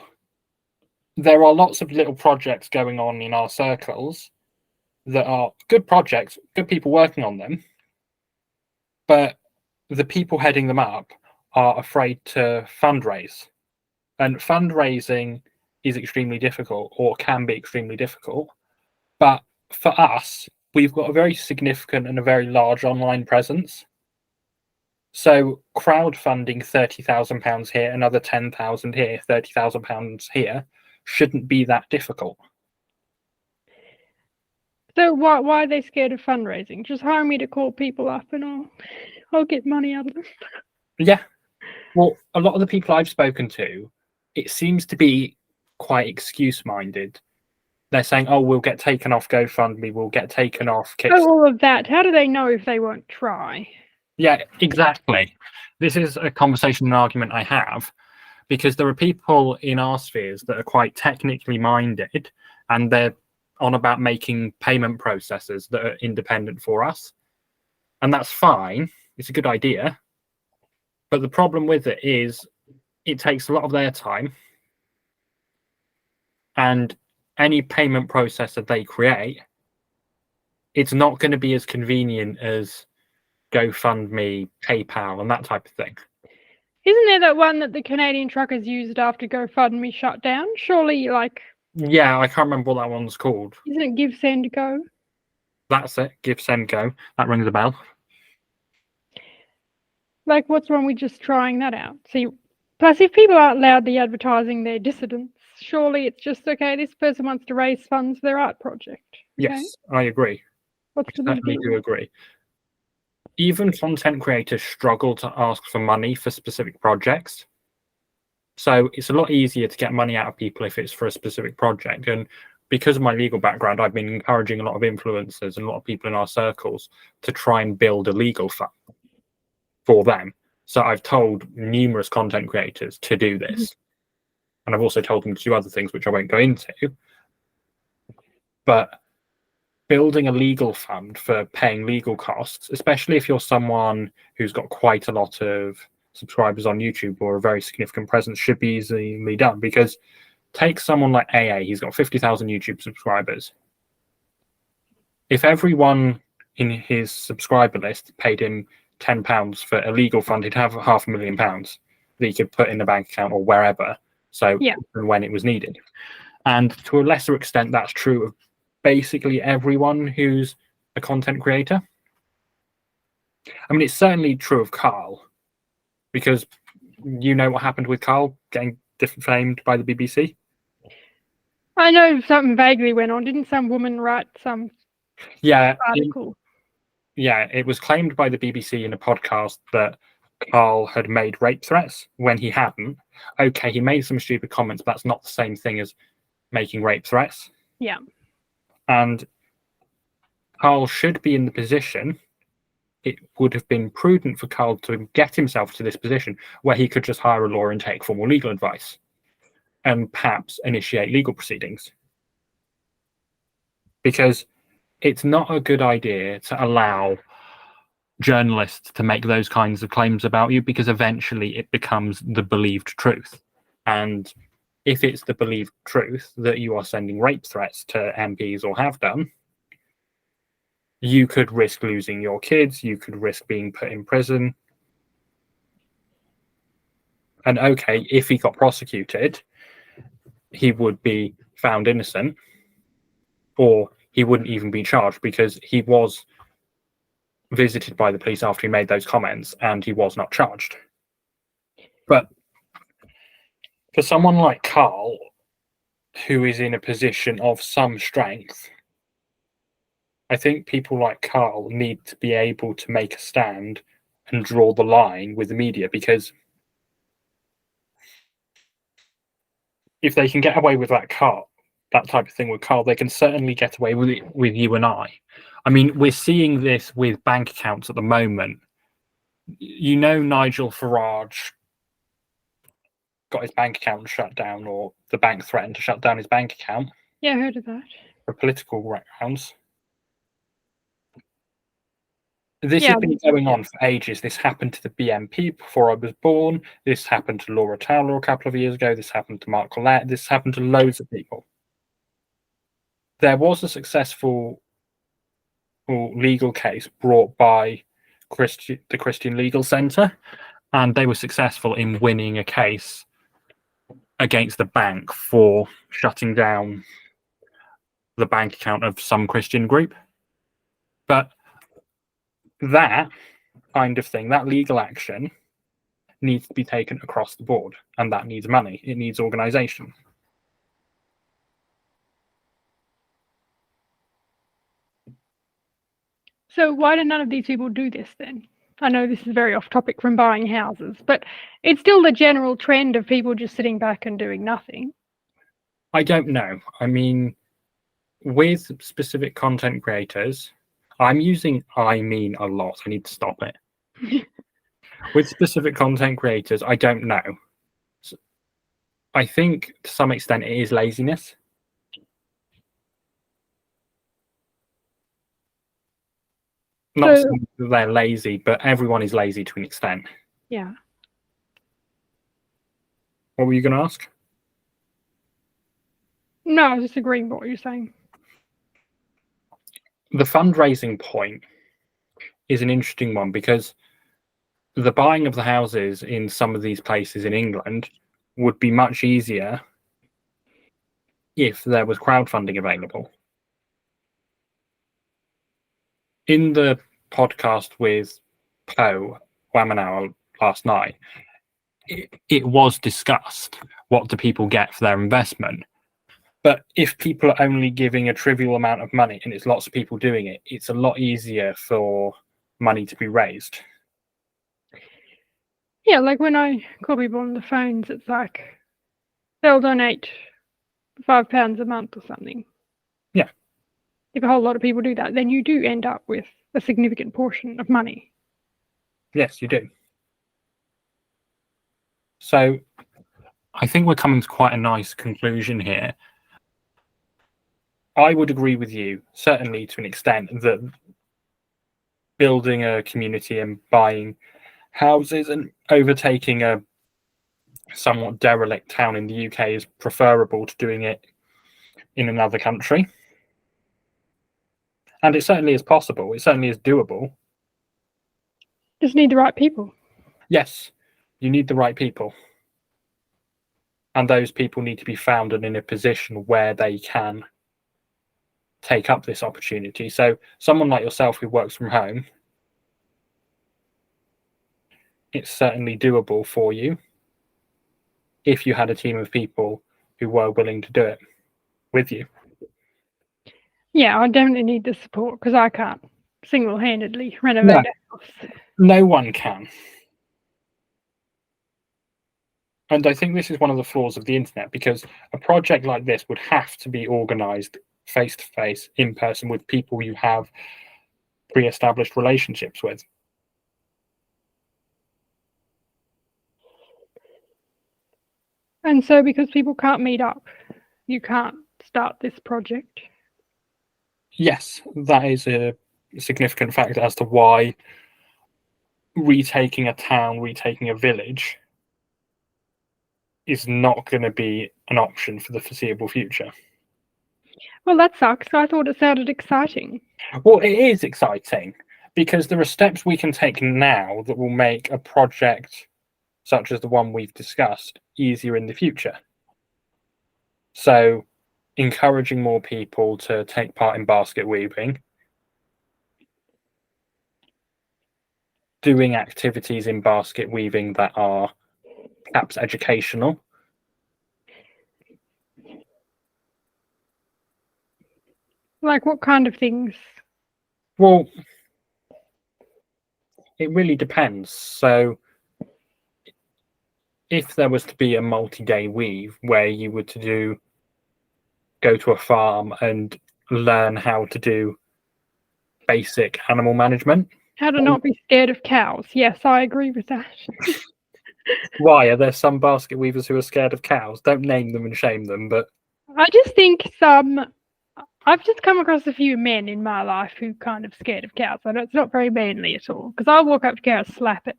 [SPEAKER 1] There are lots of little projects going on in our circles that are good projects, good people working on them, but the people heading them up are afraid to fundraise. And fundraising is extremely difficult, or can be extremely difficult. But for us, we've got a very significant and a very large online presence. So crowdfunding £30,000 here, another 10,000 here, £30,000 here, shouldn't be that difficult.
[SPEAKER 2] So why are they scared of fundraising? Just hire me to call people up and I'll get money out of them.
[SPEAKER 1] Yeah. Well, a lot of the people I've spoken to, it seems to be quite excuse-minded. They're saying, "Oh, we'll get taken off GoFundMe, we'll get taken off Kickstarter."
[SPEAKER 2] Oh, all of that. How do they know if they won't try?
[SPEAKER 1] Yeah, exactly. This is a conversation and argument I have, because there are people in our spheres that are quite technically minded, and they're on about making payment processes that are independent for us. And that's fine. It's a good idea. But the problem with it is it takes a lot of their time. And any payment process that they create, it's not going to be as convenient as GoFundMe, PayPal, and that type of thing.
[SPEAKER 2] Isn't there that one that the Canadian truckers used after GoFundMe shut down? Surely, like...
[SPEAKER 1] Yeah, I can't remember what that one's called.
[SPEAKER 2] Isn't it Give, Send, Go?
[SPEAKER 1] That's it. Give, Send, Go. That rings a bell.
[SPEAKER 2] Like, what's wrong with just trying that out? See, plus, if people aren't loudly advertising their dissidents, surely it's just, okay, this person wants to raise funds for their art project. Okay?
[SPEAKER 1] Yes, I agree.
[SPEAKER 2] What's the
[SPEAKER 1] I
[SPEAKER 2] big
[SPEAKER 1] certainly
[SPEAKER 2] deal?
[SPEAKER 1] do agree. Even content creators struggle to ask for money for specific projects. So it's a lot easier to get money out of people if it's for a specific project. And because of my legal background, I've been encouraging a lot of influencers and a lot of people in our circles to try and build a legal fund for them. So I've told numerous content creators to do this. And I've also told them to do other things, which I won't go into. But building a legal fund for paying legal costs, especially if you're someone who's got quite a lot of subscribers on YouTube or a very significant presence, should be easily done. Because take someone like AA, he's got 50,000 YouTube subscribers. If everyone in his subscriber list paid him £10 for a legal fund, he'd have £500,000 that he could put in the bank account or wherever. So
[SPEAKER 2] Yeah.
[SPEAKER 1] when it was needed. And to a lesser extent, that's true of basically everyone who's a content creator. I mean, it's certainly true of Carl, because you know what happened with Carl getting defamed by the BBC?
[SPEAKER 2] I know something vaguely went on. Didn't some woman write some article?
[SPEAKER 1] It was claimed by the BBC in a podcast that Carl had made rape threats when he hadn't. Okay, he made some stupid comments, but that's not the same thing as making rape threats.
[SPEAKER 2] Yeah.
[SPEAKER 1] And Carl should be in the position, it would have been prudent for Carl to get himself to this position where he could just hire a lawyer and take formal legal advice and perhaps initiate legal proceedings. Because it's not a good idea to allow journalists to make those kinds of claims about you, because eventually it becomes the believed truth. And if it's the believed truth that you are sending rape threats to MPs or have done, you could risk losing your kids, you could risk being put in prison. And okay, if he got prosecuted, he would be found innocent, or he wouldn't even be charged, because he was visited by the police after he made those comments and he was not charged. But for someone like Carl, who is in a position of some strength, I think people like Carl need to be able to make a stand and draw the line with the media, because if they can get away with that type of thing with Carl, they can certainly get away with it with you and I. I mean, we're seeing this with bank accounts at the moment. You know, Nigel Farage got his bank account shut down, or the bank threatened to shut down his bank account.
[SPEAKER 2] Yeah, I heard of that.
[SPEAKER 1] For political grounds. This has been going on for ages. This happened to the BNP before I was born. This happened to Laura Taylor a couple of years ago. This happened to Mark Collette. This happened to loads of people. There was a successful legal case brought by the Christian Legal Centre, and they were successful in winning a case against the bank for shutting down the bank account of some Christian group. But that kind of thing, that legal action, needs to be taken across the board, and that needs money. It needs organisation.
[SPEAKER 2] So why do none of these people do this then? I know this is very off topic from buying houses, but it's still the general trend of people just sitting back and doing nothing.
[SPEAKER 1] I don't know. I mean, with specific content creators, I'm using I mean a lot. I need to stop it. With specific content creators, I don't know. I think to some extent it is laziness. Not saying that they're lazy, but everyone is lazy to an extent.
[SPEAKER 2] Yeah.
[SPEAKER 1] What were you going to ask?
[SPEAKER 2] No, I was just agreeing with what you're saying.
[SPEAKER 1] The fundraising point is an interesting one because the buying of the houses in some of these places in England would be much easier if there was crowdfunding available. In the podcast with Poe Wamanow last night, it was discussed, what do people get for their investment? But if people are only giving a trivial amount of money and it's lots of people doing it, it's a lot easier for money to be raised.
[SPEAKER 2] Yeah, like when I call people on the phones, it's like they'll donate £5 a month or something.
[SPEAKER 1] Yeah.
[SPEAKER 2] If a whole lot of people do that, then you do end up with a significant portion of money.
[SPEAKER 1] Yes, you do. So I think we're coming to quite a nice conclusion here. I would agree with you, certainly to an extent, that building a community and buying houses and overtaking a somewhat derelict town in the UK is preferable to doing it in another country. And it certainly is possible. It certainly is doable.
[SPEAKER 2] Just need the right people.
[SPEAKER 1] Yes, you need the right people. And those people need to be found and in a position where they can take up this opportunity. So someone like yourself who works from home, it's certainly doable for you if you had a team of people who were willing to do it with you.
[SPEAKER 2] Yeah, I definitely need the support because I can't single-handedly renovate a house.
[SPEAKER 1] No one can. And I think this is one of the flaws of the internet, because a project like this would have to be organised face-to-face, in person, with people you have pre-established relationships with.
[SPEAKER 2] And so because people can't meet up, you can't start this project.
[SPEAKER 1] Yes, that is a significant factor as to why retaking a town, retaking a village is not going to be an option for the foreseeable future.
[SPEAKER 2] Well, that sucks. I thought it sounded exciting.
[SPEAKER 1] Well, it is exciting because there are steps we can take now that will make a project such as the one we've discussed easier in the future. So, encouraging more people to take part in basket weaving, doing activities in basket weaving that are perhaps educational.
[SPEAKER 2] Like what kind of things?
[SPEAKER 1] Well, it really depends. So, if there was to be a multi-day weave where you were to go to a farm and learn how to do basic animal management.
[SPEAKER 2] How to not be scared of cows. Yes, I agree with that.
[SPEAKER 1] Why? Are there some basket weavers who are scared of cows? Don't name them and shame them, but
[SPEAKER 2] I just think I've just come across a few men in my life who kind of scared of cows. I know it's not very manly at all, because I'll walk up to cows, slap it.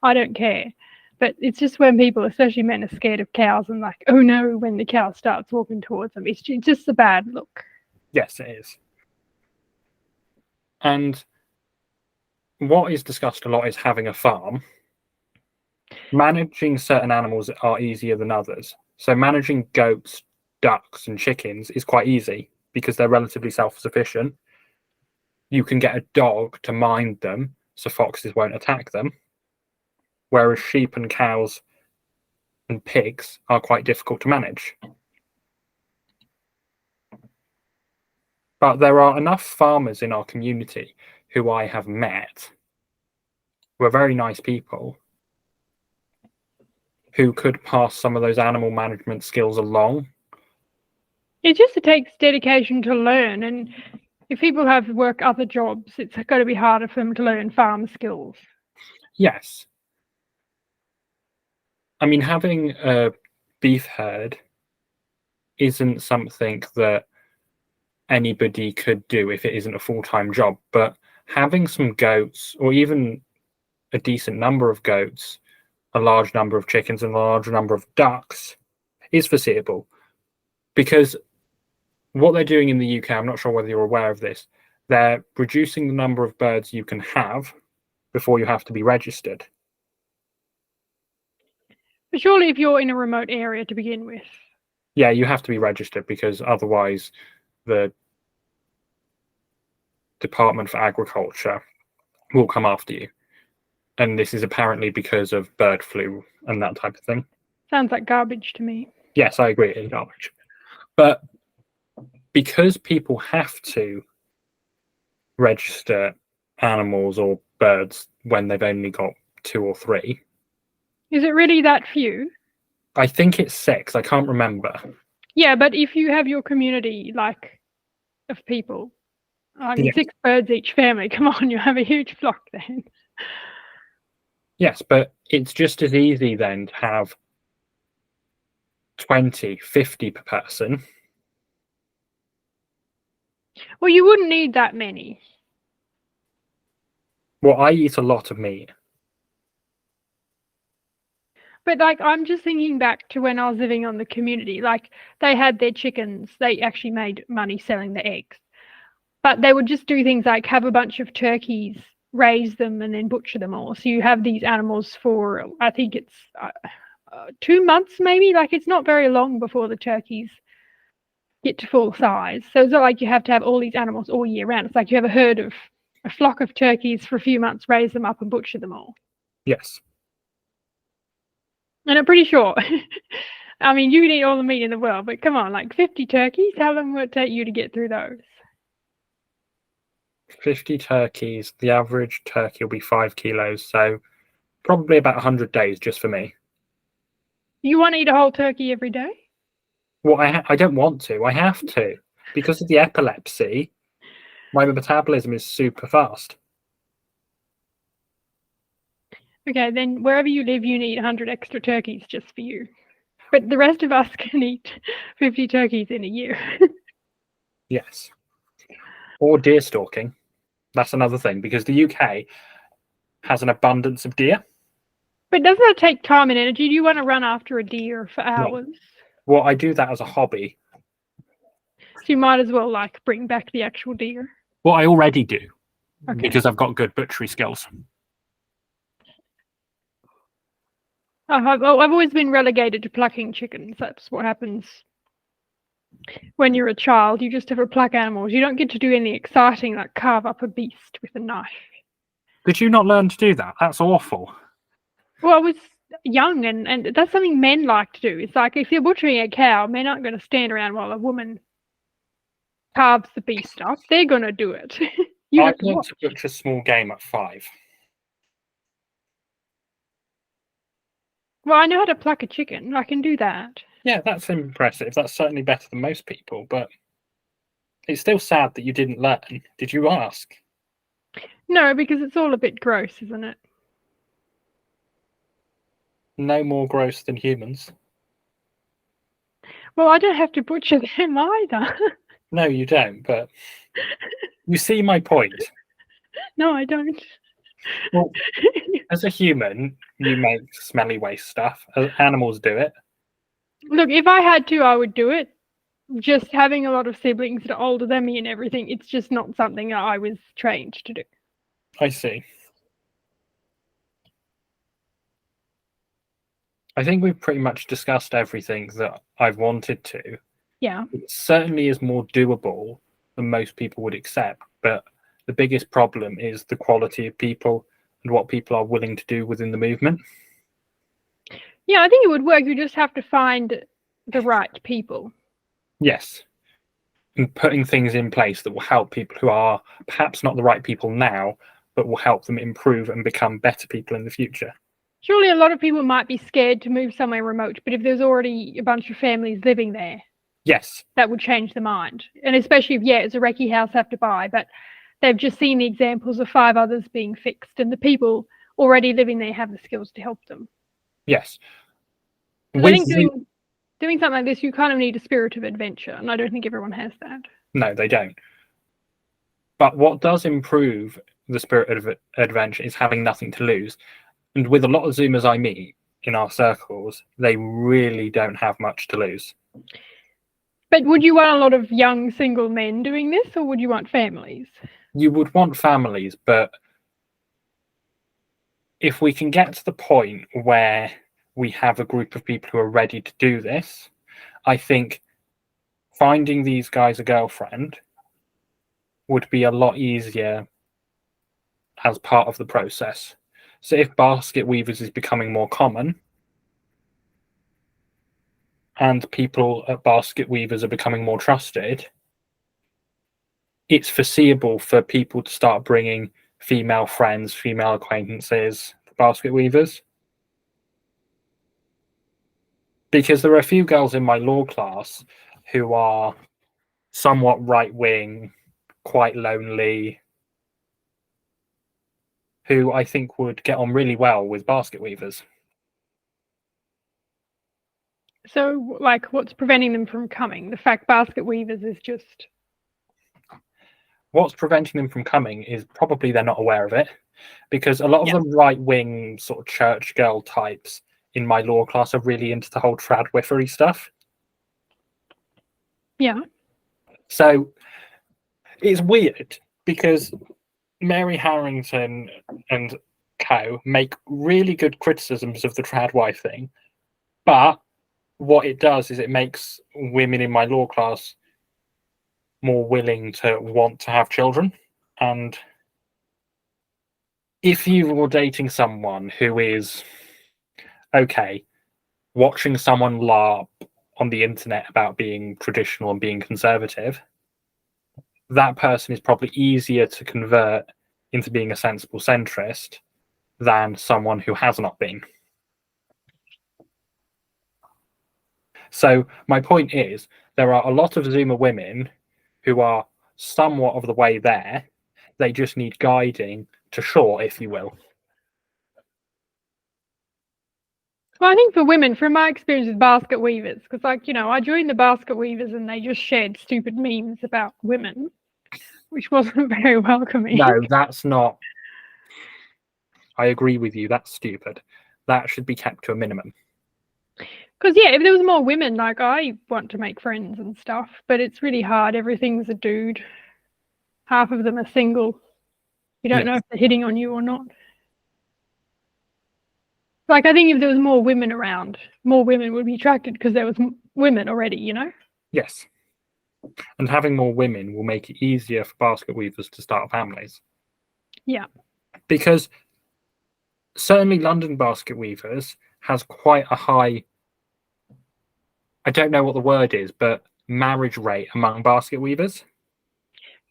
[SPEAKER 2] I don't care. But it's just when people, especially men, are scared of cows and like, oh no, when the cow starts walking towards them. It's just a bad look.
[SPEAKER 1] yes, it is. And what is discussed a lot is having a farm. managing certain animals are easier than others. So managing goats, ducks, and chickens is quite easy because they're relatively self-sufficient. You can get a dog to mind them so foxes won't attack them, whereas sheep and cows and pigs are quite difficult to manage. But there are enough farmers in our community who I have met who are very nice people who could pass some of those animal management skills along.
[SPEAKER 2] It just takes dedication to learn, and if people have work other jobs, it's got to be harder for them to learn farm skills.
[SPEAKER 1] Yes. I mean, having a beef herd isn't something that anybody could do if it isn't a full-time job, but having some goats, or even a decent number of goats, a large number of chickens, and a large number of ducks is foreseeable. Because what they're doing in the UK, I'm not sure whether you're aware of this, they're reducing the number of birds you can have before you have to be registered.
[SPEAKER 2] But surely if you're in a remote area to begin with.
[SPEAKER 1] Yeah, you have to be registered because otherwise the Department for Agriculture will come after you. And this is apparently because of bird flu and that type of thing.
[SPEAKER 2] Sounds like garbage to me.
[SPEAKER 1] Yes, I agree, it's garbage. But because people have to register animals or birds when they've only got 2 or 3.
[SPEAKER 2] Is it really that few?
[SPEAKER 1] I think it's 6. I can't remember.
[SPEAKER 2] Yeah, but if you have your community, like, of people, I mean, 6 birds each family, come on, you have a huge flock then.
[SPEAKER 1] Yes, but it's just as easy then to have 20, 50 per person.
[SPEAKER 2] Well, you wouldn't need that many.
[SPEAKER 1] Well, I eat a lot of meat.
[SPEAKER 2] But, like, I'm just thinking back to when I was living on the community. Like, they had their chickens. They actually made money selling the eggs. But they would just do things like have a bunch of turkeys, raise them, and then butcher them all. So you have these animals for, I think it's 2 months maybe. Like, it's not very long before the turkeys get to full size. So it's not like you have to have all these animals all year round. It's like you have a flock of turkeys for a few months, raise them up and butcher them all.
[SPEAKER 1] Yes.
[SPEAKER 2] And I'm pretty sure, I mean, you can eat all the meat in the world, but come on, like 50 turkeys, how long will it take you to get through those?
[SPEAKER 1] 50 turkeys, the average turkey will be 5 kilos, so probably about 100 days just for me.
[SPEAKER 2] You want to eat a whole turkey every day?
[SPEAKER 1] Well, I don't want to. I have to. Because of the epilepsy, my metabolism is super fast.
[SPEAKER 2] Okay, then wherever you live, you need 100 extra turkeys just for you. But the rest of us can eat 50 turkeys in a year.
[SPEAKER 1] Yes. Or deer stalking. That's another thing, because the UK has an abundance of deer.
[SPEAKER 2] But doesn't that take time and energy? Do you want to run after a deer for hours?
[SPEAKER 1] No. Well, I do that as a hobby.
[SPEAKER 2] So you might as well, like, bring back the actual deer.
[SPEAKER 1] Well, I already do.
[SPEAKER 2] Okay.
[SPEAKER 1] Because I've got good butchery skills.
[SPEAKER 2] I've always been relegated to plucking chickens. That's what happens when you're a child. You just have to pluck animals. You don't get to do anything exciting like carve up a beast with a knife.
[SPEAKER 1] Did you not learn to do that? That's awful.
[SPEAKER 2] Well, I was young, and that's something men like to do. It's like if you're butchering a cow, men aren't going to stand around while a woman carves the beast up. They're going to do it.
[SPEAKER 1] I learned to butcher small game at 5.
[SPEAKER 2] Well, I know how to pluck a chicken. I can do that.
[SPEAKER 1] Yeah, that's impressive. That's certainly better than most people, but it's still sad that you didn't learn. Did you ask?
[SPEAKER 2] No, because it's all a bit gross, isn't it?
[SPEAKER 1] No more gross than humans.
[SPEAKER 2] Well, I don't have to butcher them either.
[SPEAKER 1] No, you don't, but you see my point.
[SPEAKER 2] No, I don't.
[SPEAKER 1] Well, as a human, you make smelly waste stuff. Animals do it.
[SPEAKER 2] Look, if I had to, I would do it. Just having a lot of siblings that are older than me and everything, it's just not something that I was trained to do.
[SPEAKER 1] I see. I think we've pretty much discussed everything that I've wanted to.
[SPEAKER 2] Yeah.
[SPEAKER 1] It certainly is more doable than most people would accept, but the biggest problem is the quality of people and what people are willing to do within the movement.
[SPEAKER 2] Yeah, I think it would work. You just have to find the right people.
[SPEAKER 1] Yes. And putting things in place that will help people who are perhaps not the right people now, but will help them improve and become better people in the future.
[SPEAKER 2] Surely a lot of people might be scared to move somewhere remote, but if there's already a bunch of families living there,
[SPEAKER 1] Yes.
[SPEAKER 2] that would change the mind. And especially if, yeah, it's a recce house have to buy, but they've just seen the examples of 5 others being fixed, and the people already living there have the skills to help them.
[SPEAKER 1] Yes.
[SPEAKER 2] I think doing something like this, you kind of need a spirit of adventure, and I don't think everyone has that.
[SPEAKER 1] No, they don't. But what does improve the spirit of adventure is having nothing to lose. And with a lot of Zoomers I meet in our circles, they really don't have much to lose.
[SPEAKER 2] But would you want a lot of young single men doing this, or would you want families?
[SPEAKER 1] You would want families, but if we can get to the point where we have a group of people who are ready to do this, I think finding these guys a girlfriend would be a lot easier as part of the process. So if basket weavers is becoming more common and people at basket weavers are becoming more trusted, it's foreseeable for people to start bringing female friends, female acquaintances to basket weavers. Because there are a few girls in my law class who are somewhat right-wing, quite lonely, who I think would get on really well with basket weavers.
[SPEAKER 2] So, like, what's preventing them from coming? The fact basket weavers is just...
[SPEAKER 1] What's preventing them from coming is probably they're not aware of it, because a lot of the right-wing sort of church girl types in my law class are really into the whole tradwifery stuff.
[SPEAKER 2] Yeah.
[SPEAKER 1] So it's weird because Mary Harrington and co make really good criticisms of the tradwife thing, but what it does is it makes women in my law class more willing to want to have children. And if you were dating someone who is watching someone LARP on the internet about being traditional and being conservative, that person is probably easier to convert into being a sensible centrist than someone who has not been. So my point is, there are a lot of Zoomer women who are somewhat of the way there. They just need guiding to shore, if you will.
[SPEAKER 2] Well, I think for women, from my experience with basket weavers, because, like, you know, I joined the basket weavers and they just shared stupid memes about women, which wasn't very welcoming.
[SPEAKER 1] No, that's not. I agree with you. That's stupid. That should be kept to a minimum.
[SPEAKER 2] Because, yeah, if there was more women, like, I want to make friends and stuff, but it's really hard. Everything's a dude. Half of them are single. You don't know if they're hitting on you or not. Like, I think if there was more women around, more women would be attracted because there was women already, you know?
[SPEAKER 1] Yes. And having more women will make it easier for basket weavers to start families.
[SPEAKER 2] Yeah.
[SPEAKER 1] Because certainly London basket weavers has quite a high, I don't know what the word is, but marriage rate among basket weavers.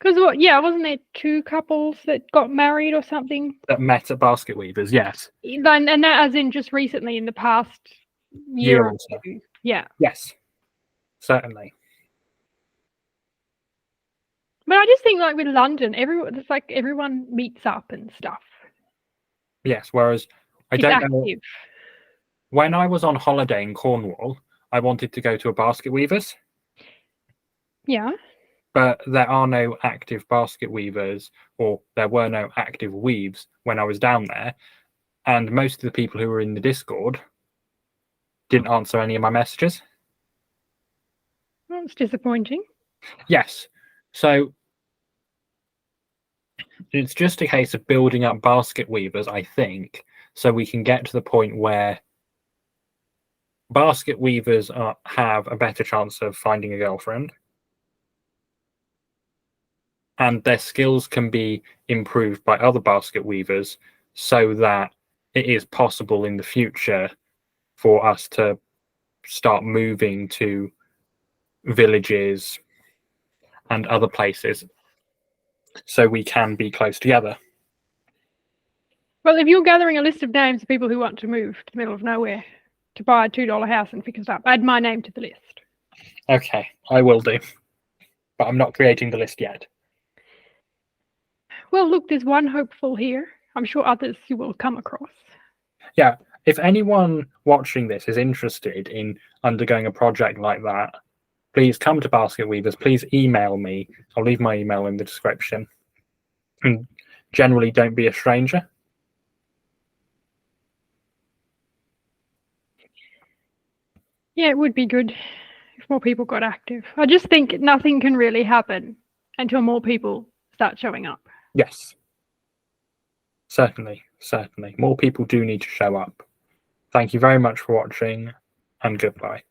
[SPEAKER 2] Because what? Yeah, wasn't there 2 couples that got married or something?
[SPEAKER 1] That met at basket weavers, yes.
[SPEAKER 2] And that as in just recently in the past year or
[SPEAKER 1] so.
[SPEAKER 2] two. Yeah.
[SPEAKER 1] Yes, certainly.
[SPEAKER 2] But I just think, like, with London, it's like everyone meets up and stuff.
[SPEAKER 1] Yes, whereas I don't know. When I was on holiday in Cornwall, I wanted to go to a basket weavers.
[SPEAKER 2] Yeah.
[SPEAKER 1] But there are no active basket weavers, or there were no active weaves when I was down there. And most of the people who were in the Discord didn't answer any of my messages.
[SPEAKER 2] That's disappointing.
[SPEAKER 1] Yes. So it's just a case of building up basket weavers, I think, so we can get to the point where basket weavers have a better chance of finding a girlfriend, and their skills can be improved by other basket weavers so that it is possible in the future for us to start moving to villages and other places so we can be close together.
[SPEAKER 2] Well, if you're gathering a list of names of people who want to move to the middle of nowhere to buy a $2 house and fix it up, add my name to the list.
[SPEAKER 1] Okay, I will do. But I'm not creating the list yet.
[SPEAKER 2] Well, look, there's one hopeful here. I'm sure others you will come across.
[SPEAKER 1] Yeah, if anyone watching this is interested in undergoing a project like that, please come to Basket Weavers. Please email me. I'll leave my email in the description. And generally, don't be a stranger.
[SPEAKER 2] Yeah, it would be good if more people got active. I just think nothing can really happen until more people start showing up.
[SPEAKER 1] Yes. Certainly, certainly. More people do need to show up. Thank you very much for watching, and goodbye.